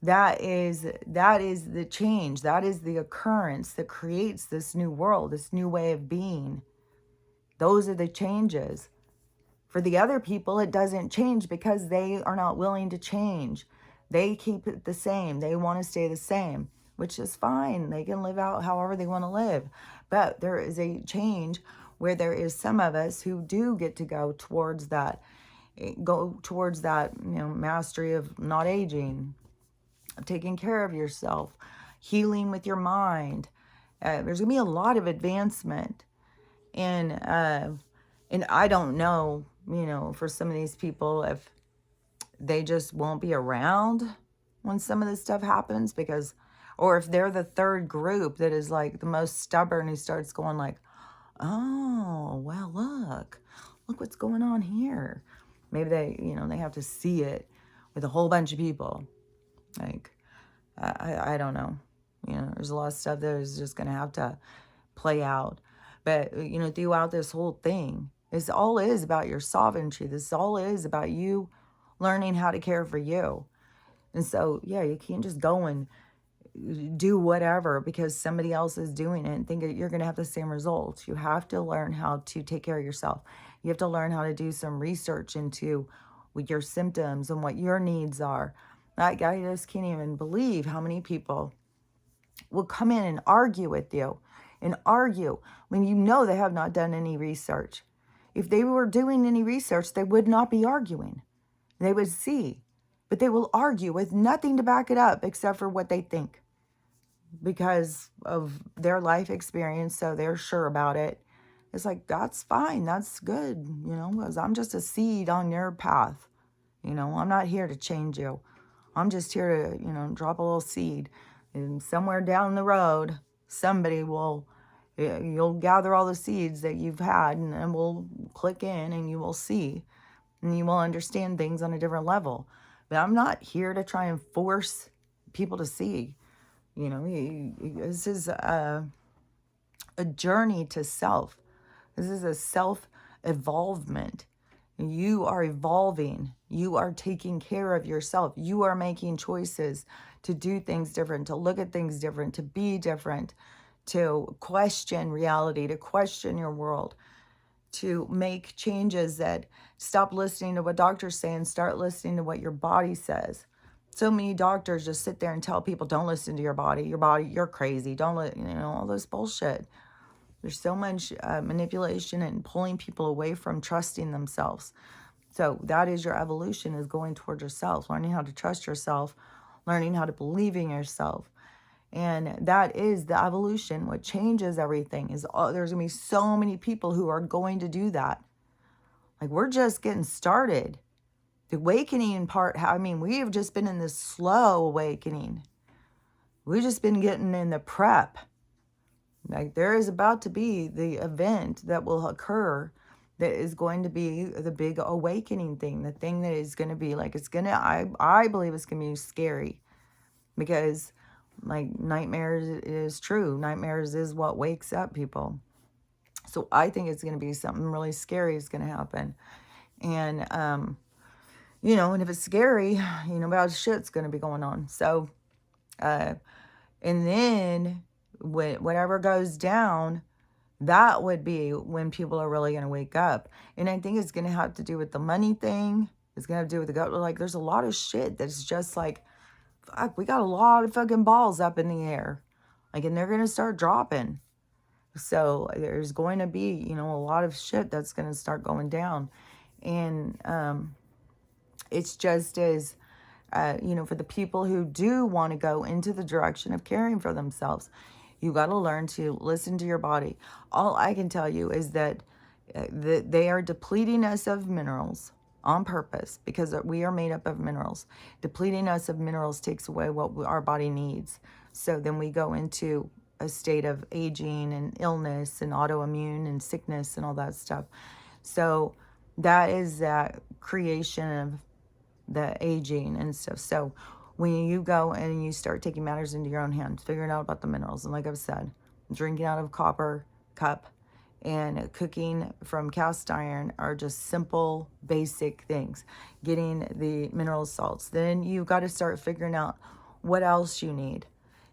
that is the change. That is the occurrence that creates this new world, this new way of being. Those are the changes. For the other people, it doesn't change because they are not willing to change. They keep it the same. They want to stay the same, which is fine. They can live out however they want to live. But there is a change where there is some of us who do get to go towards that, mastery of not aging, taking care of yourself, healing with your mind. There's going to be a lot of advancement. And I don't know, for some of these people, if they just won't be around when some of this stuff happens, or if they're the third group that is like the most stubborn, who starts going like, oh, well, look what's going on here. Maybe they have to see it with a whole bunch of people. Like, I don't know. There's a lot of stuff that is just going to have to play out. But, throughout this whole thing, this all is about your sovereignty. This all is about you learning how to care for you. And so, yeah, you can't just go and do whatever because somebody else is doing it and think that you're going to have the same results. You have to learn how to take care of yourself. You have to learn how to do some research into what your symptoms and what your needs are. I just can't even believe how many people will come in and argue with you and argue when they have not done any research. If they were doing any research, they would not be arguing. They would see. But they will argue with nothing to back it up except for what they think because of their life experience, so they're sure about it. It's like, that's fine. That's good, because I'm just a seed on your path. I'm not here to change you. I'm just here to, drop a little seed. And somewhere down the road, you'll gather all the seeds that you've had and we'll click in and you will see and you will understand things on a different level. But I'm not here to try and force people to see. This is a journey to self. This is a self-evolvement. You are evolving. You are taking care of yourself. You are making choices to do things different, to look at things different, to be different, to question reality, to question your world, to make changes that stop listening to what doctors say and start listening to what your body says. So many doctors just sit there and tell people, don't listen to your body, you're crazy, don't let, all this bullshit. There's so much manipulation and pulling people away from trusting themselves. So that is your evolution, is going towards yourself, learning how to trust yourself, learning how to believe in yourself. And that is the evolution. What changes everything is there's going to be so many people who are going to do that. Like, we're just getting started. The awakening part, I mean, we have just been in this slow awakening. We've just been getting in the prep. Like, there is about to be the event that will occur that is going to be the big awakening thing. The thing that is going to be like, it's going to, I believe it's going to be scary, because like nightmares is true. Nightmares is what wakes up people. So I think it's going to be something really scary is going to happen. And, you know, and if it's scary, you know, about shit's going to be going on. So, and then whatever goes down, that would be when people are really going to wake up. And I think it's going to have to do with the money thing. It's going to have to do with the gut. Like, there's a lot of shit that's just like, fuck, we got a lot of fucking balls up in the air. Like, and they're going to start dropping. So there's going to be, you know, a lot of shit that's going to start going down. And it's just as, you know, for the people who do want to go into the direction of caring for themselves, you got to learn to listen to your body. All I can tell you is that they are depleting us of minerals on purpose, because we are made up of minerals. Depleting us of minerals takes away what our body needs. So then we go into a state of aging and illness and autoimmune and sickness and all that stuff. So that is that creation of the aging and stuff. So when you go and you start taking matters into your own hands, figuring out about the minerals, and like I've said, drinking out of a copper cup and cooking from cast iron are just simple, basic things. Getting the mineral salts. Then you got to start figuring out what else you need,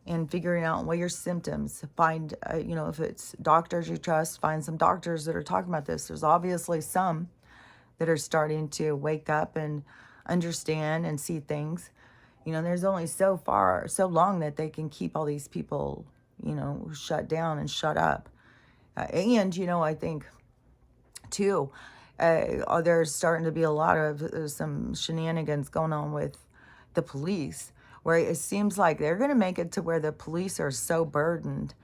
and figuring out what your symptoms. Find, you know, if it's doctors you trust, find some doctors that are talking about this. There's obviously some that are starting to wake up and understand and see things. You know, there's only so long that they can keep all these people, you know, shut down and shut up. And, you know, I think, too, there's starting to be a lot of some shenanigans going on with the police, where it seems like they're going to make it to where the police are so burdened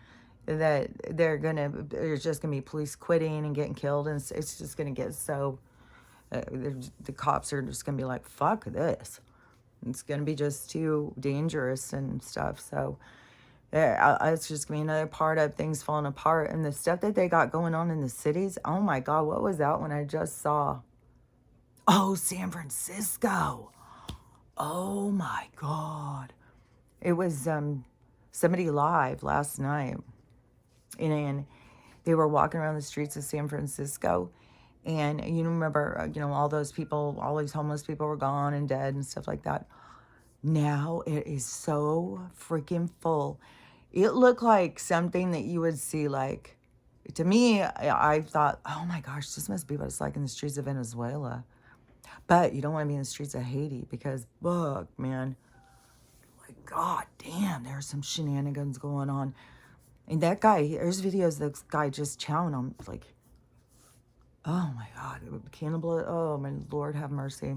that there's just going to be police quitting and getting killed. And it's just going to get so, the cops are just going to be like, fuck this. It's going to be just too dangerous and stuff. So it's just going to be another part of things falling apart. And the stuff that they got going on in the cities, oh my God, what was that one I just saw? Oh, San Francisco. Oh my God. It was somebody live last night. And they were walking around the streets of San Francisco. And you remember, you know, all those people, all these homeless people were gone and dead and stuff like that. Now it is so freaking full. It looked like something that you would see, like, to me, I thought, oh my gosh, this must be what it's like in the streets of Venezuela. But you don't want to be in the streets of Haiti, because, fuck, man, like, god damn, there's some shenanigans going on. And that guy, there's videos of this guy just chowing on, like, oh my God, cannibal, oh my Lord, have mercy.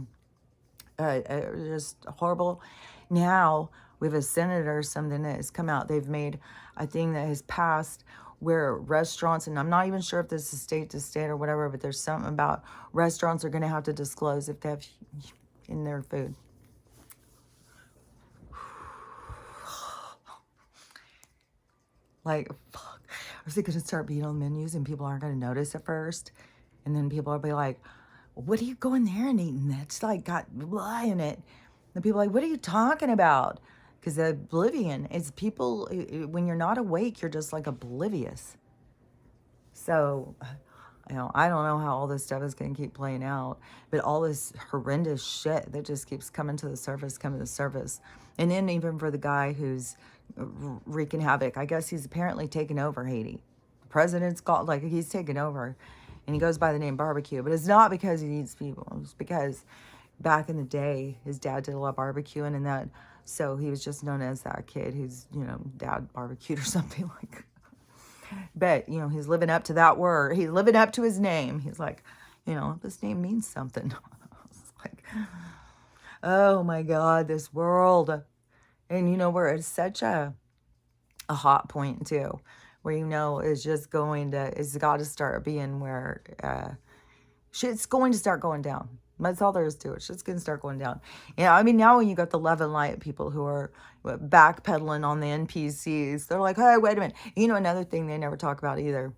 Just horrible. Now we have a senator or something that has come out. They've made a thing that has passed where restaurants, and I'm not even sure if this is state to state or whatever, but there's something about restaurants are going to have to disclose if they have in their food. Like, fuck. Are they going to start being on menus and people aren't going to notice at first? And then people will be like, what are you going there and eating? That's like got blah in it. And people are like, what are you talking about? Because the oblivion, it's people, when you're not awake, you're just like oblivious. So, you know, I don't know how all this stuff is going to keep playing out, but all this horrendous shit that just keeps coming to the surface. And then even for the guy who's wreaking havoc, I guess he's apparently taken over Haiti. The president's got, like, he's taken over. And he goes by the name Barbecue. But it's not because he needs people. It's because back in the day, his dad did a lot of barbecuing and that. So he was just known as that kid who's, you know, dad barbecued or something like that. But, you know, he's living up to that word. He's living up to his name. He's like, you know, this name means something. It's like, oh my God, this world. And, you know, we're at such a hot point too, where, you know, it's got to start being where shit's going to start going down. That's all there is to it. Shit's going to start going down. Yeah, I mean, now when you got the love and light people who are backpedaling on the NPCs, they're like, hey, wait a minute. You know, another thing they never talk about either.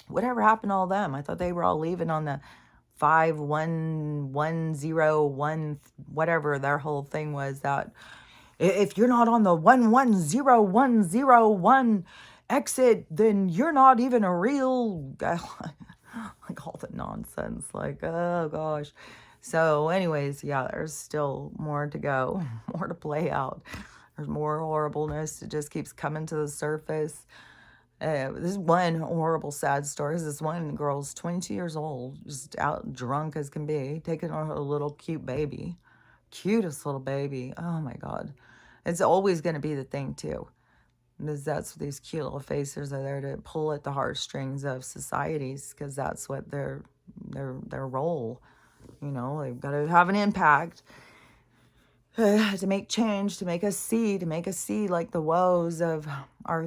Whatever happened to all them? I thought they were all leaving on the 51101, whatever their whole thing was, that if you're not on the 110101 exit, then you're not even a real guy. Like all the nonsense. Like, oh gosh. So anyways, yeah, there's still more to go, more to play out. There's more horribleness. It just keeps coming to the surface. This is one horrible, sad story. This one girl's 22 years old, just out drunk as can be, taking on her little cute baby. Cutest little baby. Oh my God. It's always going to be the thing too. Because that's what these cute little faces are there to pull at the heartstrings of societies, because that's what their role. You know, they've got to have an impact to make change, to make us see like the woes of our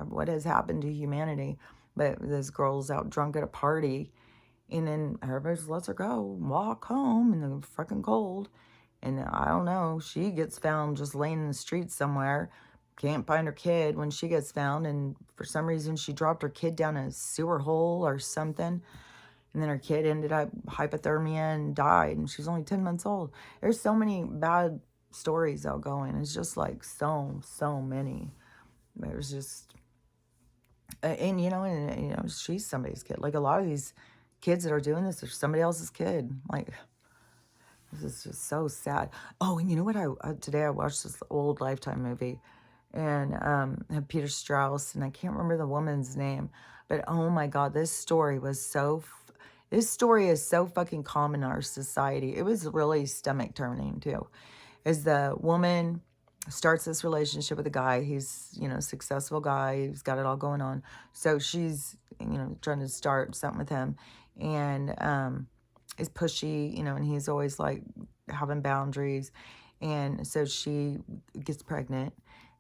what has happened to humanity. But this girl's out drunk at a party, and then everybody just lets her go, walk home in the freaking cold. And I don't know, she gets found just laying in the street somewhere. Can't find her kid when she gets found, and for some reason she dropped her kid down a sewer hole or something, and then her kid ended up hypothermia and died, and she's only 10 months old. There's so many bad stories outgoing. It's just like so many. There's just and you know she's somebody's kid. Like a lot of these kids that are doing this are somebody else's kid. Like, this is just so sad. Oh, and you know what? Today I watched this old Lifetime movie, and had Peter Strauss, and I can't remember the woman's name, but oh my God, this story is so fucking common in our society. It was really stomach turning too. As the woman starts this relationship with a guy, he's, you know, a successful guy, he's got it all going on. So she's, you know, trying to start something with him, and is pushy, you know, and he's always like having boundaries. And so she gets pregnant.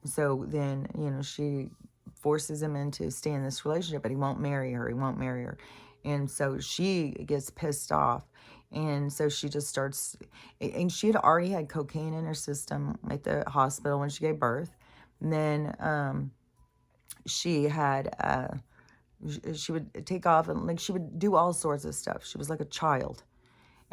So then, you know, she forces him into staying in this relationship, but he won't marry her. And so she gets pissed off. And so she just starts, and she had already had cocaine in her system at the hospital when she gave birth. And then she had, she would take off, and like she would do all sorts of stuff. She was like a child.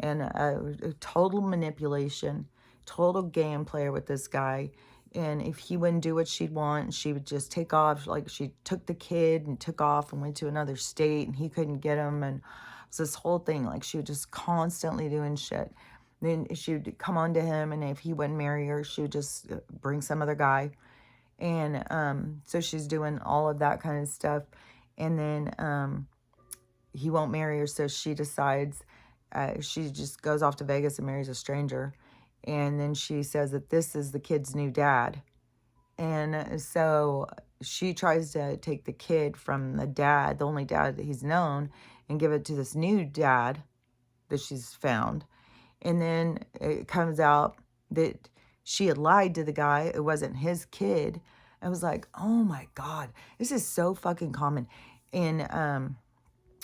And a total manipulation, total game player with this guy. And if he wouldn't do what she'd want, she would just take off. Like, she took the kid and took off and went to another state, and he couldn't get him. And it was this whole thing. Like, she was just constantly doing shit. Then she would come on to him, and if he wouldn't marry her, she would just bring some other guy. And so she's doing all of that kind of stuff. And then he won't marry her, so she decides, she just goes off to Vegas and marries a stranger. And then she says that this is the kid's new dad. And so she tries to take the kid from the dad, the only dad that he's known, and give it to this new dad that she's found. And then it comes out that she had lied to the guy. It wasn't his kid. I was like, oh my God, this is so fucking common. And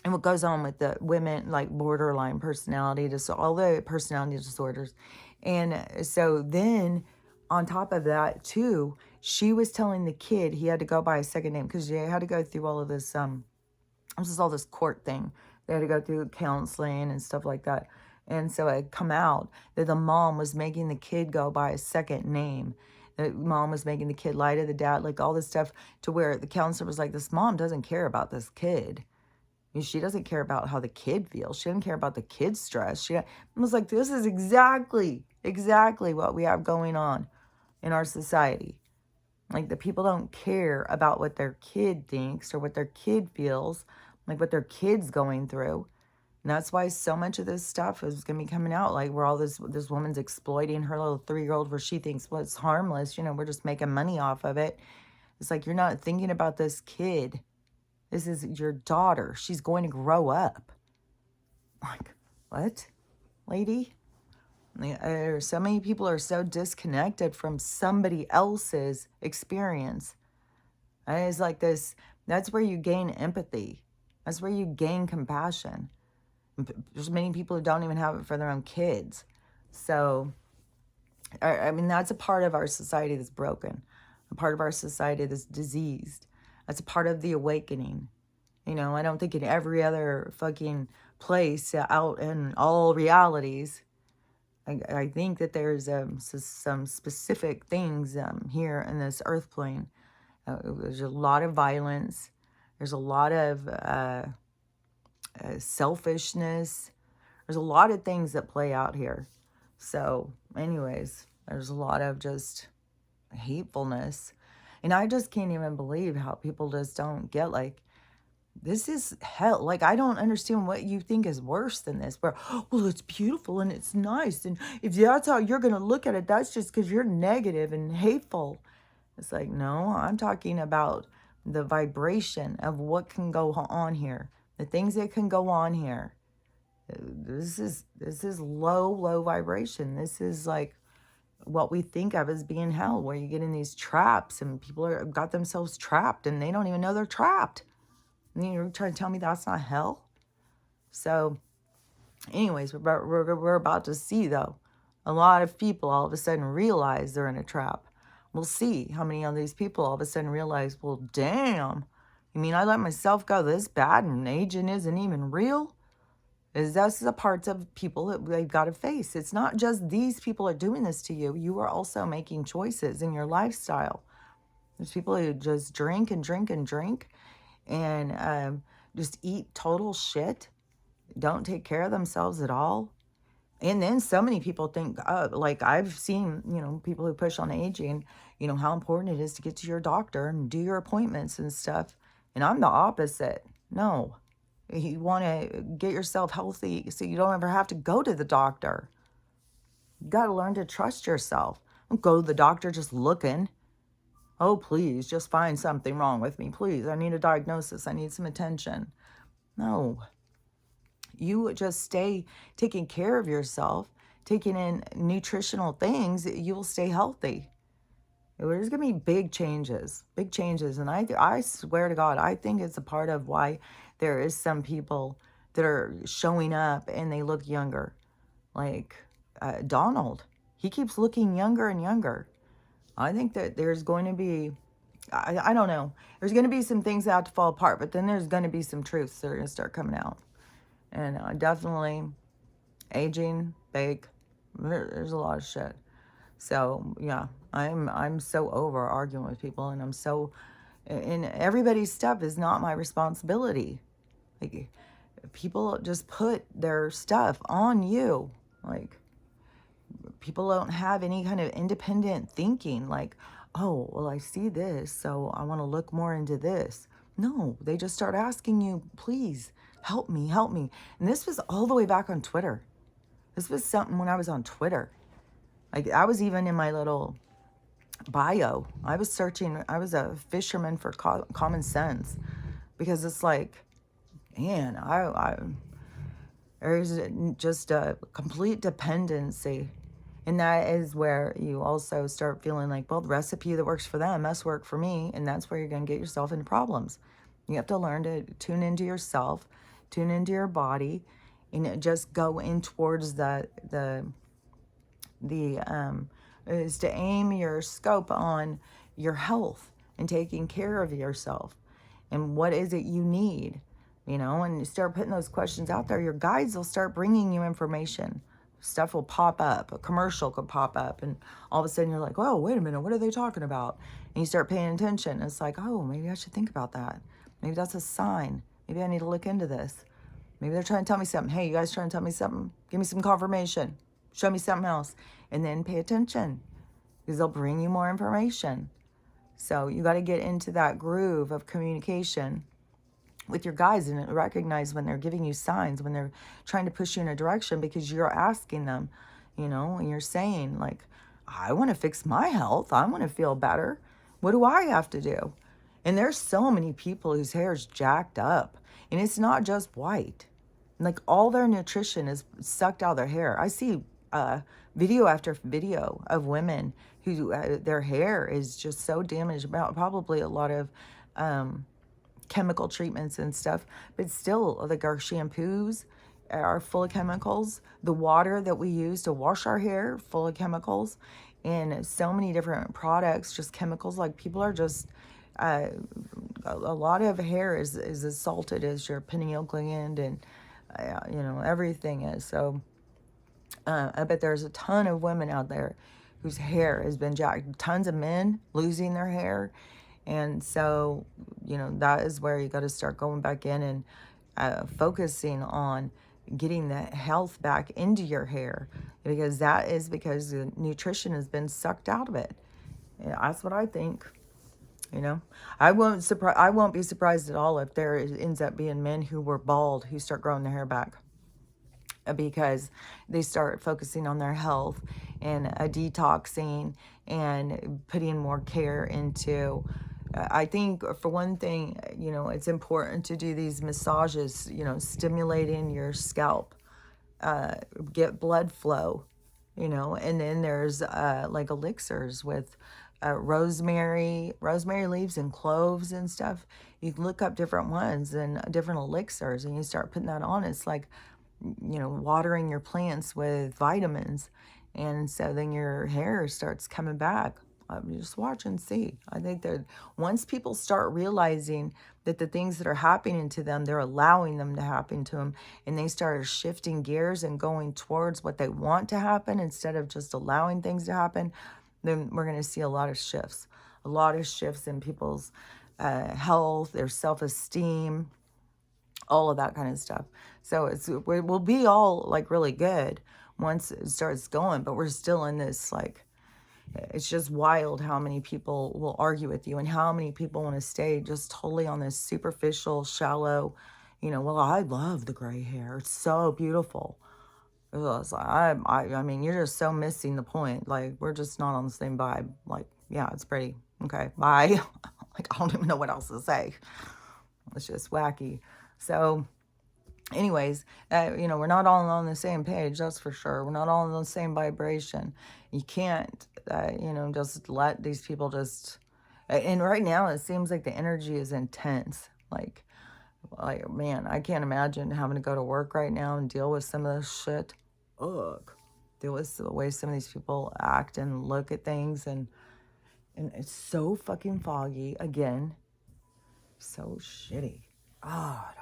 what goes on with the women, like borderline personality, just all the personality disorders. And so then on top of that too, she was telling the kid he had to go by a second name, because they had to go through all of this, all this court thing. They had to go through counseling and stuff like that. And so it come out that the mom was making the kid go by a second name. The mom was making the kid lie to the dad, like all this stuff, to where the counselor was like, this mom doesn't care about this kid. She doesn't care about how the kid feels. She doesn't care about the kid's stress. I was like, this is exactly what we have going on in our society. Like, the people don't care about what their kid thinks or what their kid feels, like what their kid's going through. And that's why so much of this stuff is going to be coming out. Like, where all this woman's exploiting her little 3-year-old, where she thinks, well, it's harmless. You know, we're just making money off of it. It's like, you're not thinking about this kid. This is your daughter. She's going to grow up. Like, what, lady? So many people are so disconnected from somebody else's experience. And it's like this, that's where you gain empathy. That's where you gain compassion. There's many people who don't even have it for their own kids. So, I mean, that's a part of our society that's broken, a part of our society that's diseased. That's a part of the awakening. You know, I don't think in every other fucking place out in all realities, I think that there's some specific things here in this earth plane. There's a lot of violence. There's a lot of selfishness. There's a lot of things that play out here. So, anyways, there's a lot of just hatefulness. And I just can't even believe how people just don't get, like, this is hell. Like, I don't understand what you think is worse than this. Where, well, it's beautiful and it's nice. And if that's how you're going to look at it, that's just because you're negative and hateful. It's like, no, I'm talking about the vibration of what can go on here. The things that can go on here. This is low vibration. This is like what we think of as being hell, where you get in these traps and people got themselves trapped and they don't even know they're trapped. And you're trying to tell me that's not hell? So, anyways, we're about to see, though, a lot of people all of a sudden realize they're in a trap. We'll see how many of these people all of a sudden realize, well, damn, you mean I let myself go this bad and aging isn't even real? That's the parts of people that they've got to face. It's not just these people are doing this to you. You are also making choices in your lifestyle. There's people who just drink and drink and drink and just eat total shit, don't take care of themselves at all. And then so many people think, like I've seen, you know, people who push on aging, you know, how important it is to get to your doctor and do your appointments and stuff. And I'm the opposite. No, you want to get yourself healthy so you don't ever have to go to the doctor. You got to learn to trust yourself. Don't go to the doctor just looking. Oh, please, just find something wrong with me. Please, I need a diagnosis. I need some attention. No. You just stay taking care of yourself, taking in nutritional things, you will stay healthy. There's going to be big changes. And I swear to God, I think it's a part of why there is some people that are showing up and they look younger. Like Donald, he keeps looking younger and younger. I think that there's going to be, I don't know, there's going to be some things that have to fall apart, but then there's going to be some truths that are going to start coming out. And definitely aging, fake, there's a lot of shit. So, yeah, I'm so over arguing with people, and everybody's stuff is not my responsibility. Like, people just put their stuff on you. Like, people don't have any kind of independent thinking, like, oh, well, I see this, so I want to look more into this. No, they just start asking you, please, help me. And this was all the way back on Twitter. This was something when I was on Twitter. Like, I was even in my little bio. I was searching, I was a fisherman for common sense. Because it's like, man, there's just a complete dependency. And that is where you also start feeling like, well, the recipe that works for them must work for me. And that's where you're going to get yourself into problems. You have to learn to tune into yourself, tune into your body, and just go in towards is to aim your scope on your health and taking care of yourself. And what is it you need? You know, and you start putting those questions out there, your guides will start bringing you information. Stuff will pop up, a commercial could pop up, and all of a sudden you're like, oh, wait a minute, what are they talking about? And you start paying attention. It's like, oh, maybe I should think about that. Maybe that's a sign. Maybe I need to look into this. Maybe they're trying to tell me something. Hey, you guys trying to tell me something? Give me some confirmation. Show me something else. And then pay attention, because they'll bring you more information. So you got to get into that groove of communication with your guides and recognize when they're giving you signs, when they're trying to push you in a direction, because you're asking them, you know, and you're saying like, I want to fix my health. I want to feel better. What do I have to do? And there's so many people whose hair is jacked up, and it's not just white. Like all their nutrition is sucked out of their hair. I see video after video of women who their hair is just so damaged, about probably a lot of chemical treatments and stuff, but still, like our shampoos are full of chemicals. The water that we use to wash our hair, full of chemicals, and so many different products, just chemicals. Like people are just, a lot of hair is as salted as your pineal gland, and everything is. So I bet there's a ton of women out there whose hair has been jacked. Tons of men losing their hair. And so, that is where you got to start going back in and focusing on getting the health back into your hair, because that is because the nutrition has been sucked out of it. Yeah, that's what I think. I won't be surprised at all if there ends up being men who were bald who start growing their hair back, because they start focusing on their health and detoxing and putting more care into. I think for one thing, it's important to do these massages, stimulating your scalp, get blood flow, and then there's like elixirs with rosemary leaves and cloves and stuff. You can look up different ones and different elixirs, and you start putting that on. It's like, watering your plants with vitamins. And so then your hair starts coming back. Just watch and see. I think that once people start realizing that the things that are happening to them, they're allowing them to happen to them, and they start shifting gears and going towards what they want to happen instead of just allowing things to happen, then we're going to see a lot of shifts. A lot of shifts in people's health, their self-esteem, all of that kind of stuff. So it will be all like really good once it starts going, but we're still in this, like, it's just wild how many people will argue with you and how many people want to stay just totally on this superficial, shallow, well, I love the gray hair. It's so beautiful. It's like, I mean, you're just so missing the point. Like, we're just not on the same vibe. Like, yeah, it's pretty. Okay, bye. Like, I don't even know what else to say. It's just wacky. So anyways, we're not all on the same page, that's for sure. We're not all on the same vibration. You can't, just let these people just, and right now it seems like the energy is intense. Like, man, I can't imagine having to go to work right now and deal with some of this shit. Ugh. Deal with the way some of these people act and look at things, and it's so fucking foggy again. So shitty. God.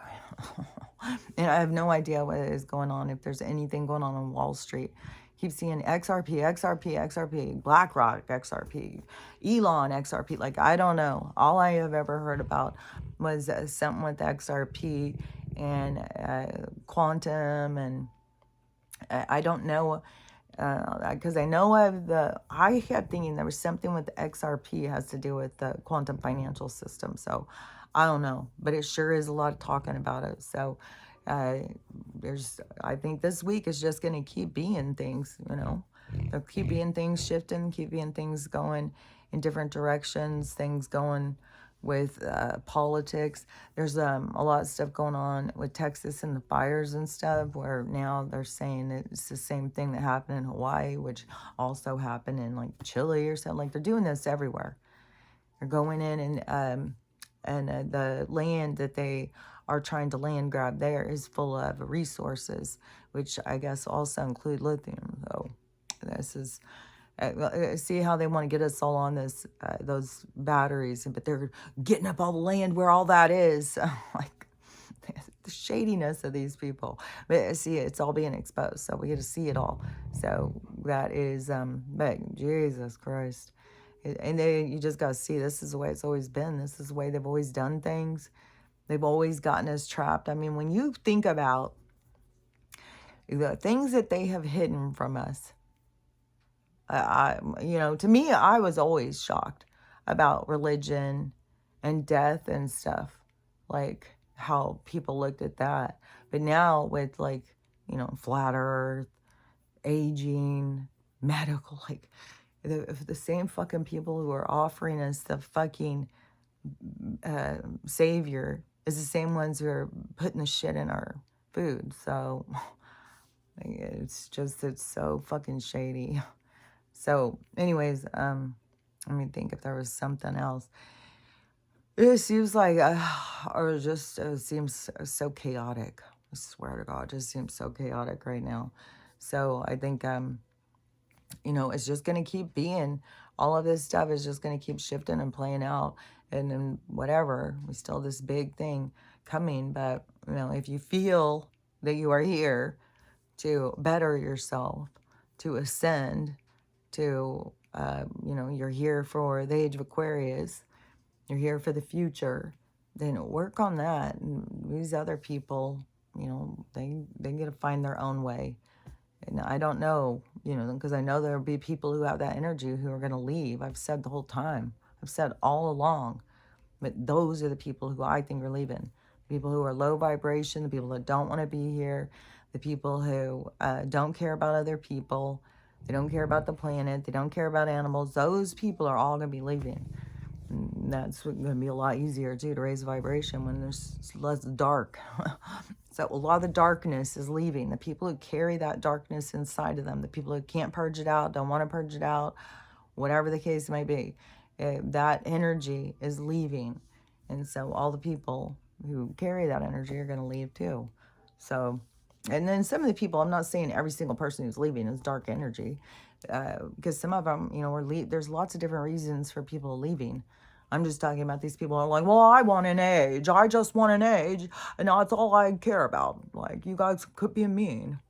And I have no idea what is going on, if there's anything going on Wall Street. Keep seeing XRP, BlackRock XRP, Elon XRP. Like, I don't know. All I have ever heard about was something with XRP and quantum, and I don't know, because I know of I kept thinking there was something with XRP has to do with the quantum financial system. So I don't know, but it sure is a lot of talking about it. So I think this week is just going to keep being things, There'll keep being things shifting, keep being things going in different directions, things going with politics. There's a lot of stuff going on with Texas and the fires and stuff, where now they're saying it's the same thing that happened in Hawaii, which also happened in like Chile or something. Like, they're doing this everywhere. They're going in and the land that they are trying to land grab there is full of resources, which I guess also include lithium. So this is, see how they want to get us all on this, those batteries, but they're getting up all the land where all that is. Like, the shadiness of these people. But see, it's all being exposed, so we get to see it all. So that is, but Jesus Christ. And you just got to see, this is the way it's always been. This is the way they've always done things. They've always gotten us trapped. I mean, when you think about the things that they have hidden from us, to me, I was always shocked about religion and death and stuff, like how people looked at that. But now with, like, flat earth, aging, medical, like, The same fucking people who are offering us the fucking savior is the same ones who are putting the shit in our food. So it's just, it's so fucking shady. So anyways, let me think if there was something else. It seems like, or just seems so chaotic. I swear to God, it just seems so chaotic right now. So I think, you know, it's just going to keep being, all of this stuff is just going to keep shifting and playing out. And then whatever, we still this big thing coming. But, you know, if you feel that you are here to better yourself, to ascend, to, you know, you're here for the age of Aquarius, you're here for the future, then work on that. And these other people, you know, they get to find their own way. And I don't know, you know, because I know there'll be people who have that energy who are going to leave. I've said the whole time. I've said all along. But those are the people who I think are leaving. People who are low vibration, the people that don't want to be here, the people who don't care about other people, they don't care about the planet, they don't care about animals. Those people are all going to be leaving. And that's going to be a lot easier, too, to raise the vibration when there's less dark. So a lot of the darkness is leaving. The people who carry that darkness inside of them, the people who can't purge it out, don't want to purge it out, whatever the case may be, that energy is leaving. And so all the people who carry that energy are going to leave too. So, and then some of the people, I'm not saying every single person who's leaving is dark energy, because some of them, you know, there's lots of different reasons for people leaving. I'm just talking about these people who are like, well, I want an age. I just want an age. And that's all I care about. Like, you guys could be mean.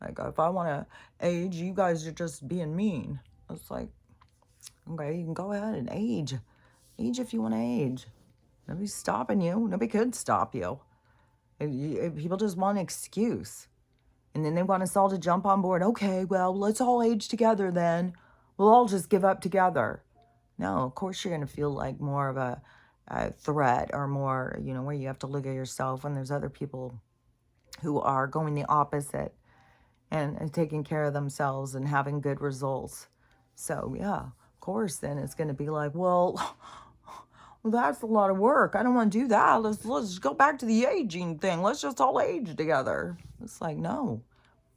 Like, if I want to age, you guys are just being mean. It's like, okay, you can go ahead and age. Age if you want to age. Nobody's stopping you. Nobody could stop you. If people just want an excuse. And then they want us all to jump on board. Okay, well, let's all age together then. We'll all just give up together. No, of course you're going to feel like more of a threat, or more, you know, where you have to look at yourself when there's other people who are going the opposite and taking care of themselves and having good results. So, yeah, of course, then it's going to be like, well, that's a lot of work. I don't want to do that. Let's go back to the aging thing. Let's just all age together. It's like, no.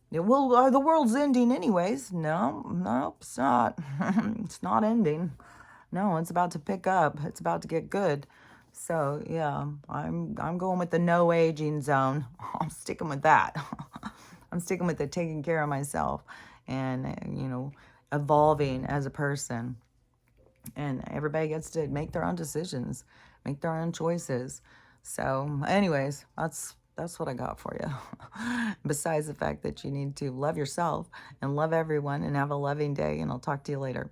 Well, the world's ending anyways. No, it's not. It's not ending. No, it's about to pick up. It's about to get good. So, yeah, I'm going with the no aging zone. I'm sticking with that. I'm sticking with the taking care of myself and, you know, evolving as a person. And everybody gets to make their own decisions, make their own choices. So, anyways, that's what I got for you. Besides the fact that you need to love yourself and love everyone and have a loving day. And I'll talk to you later.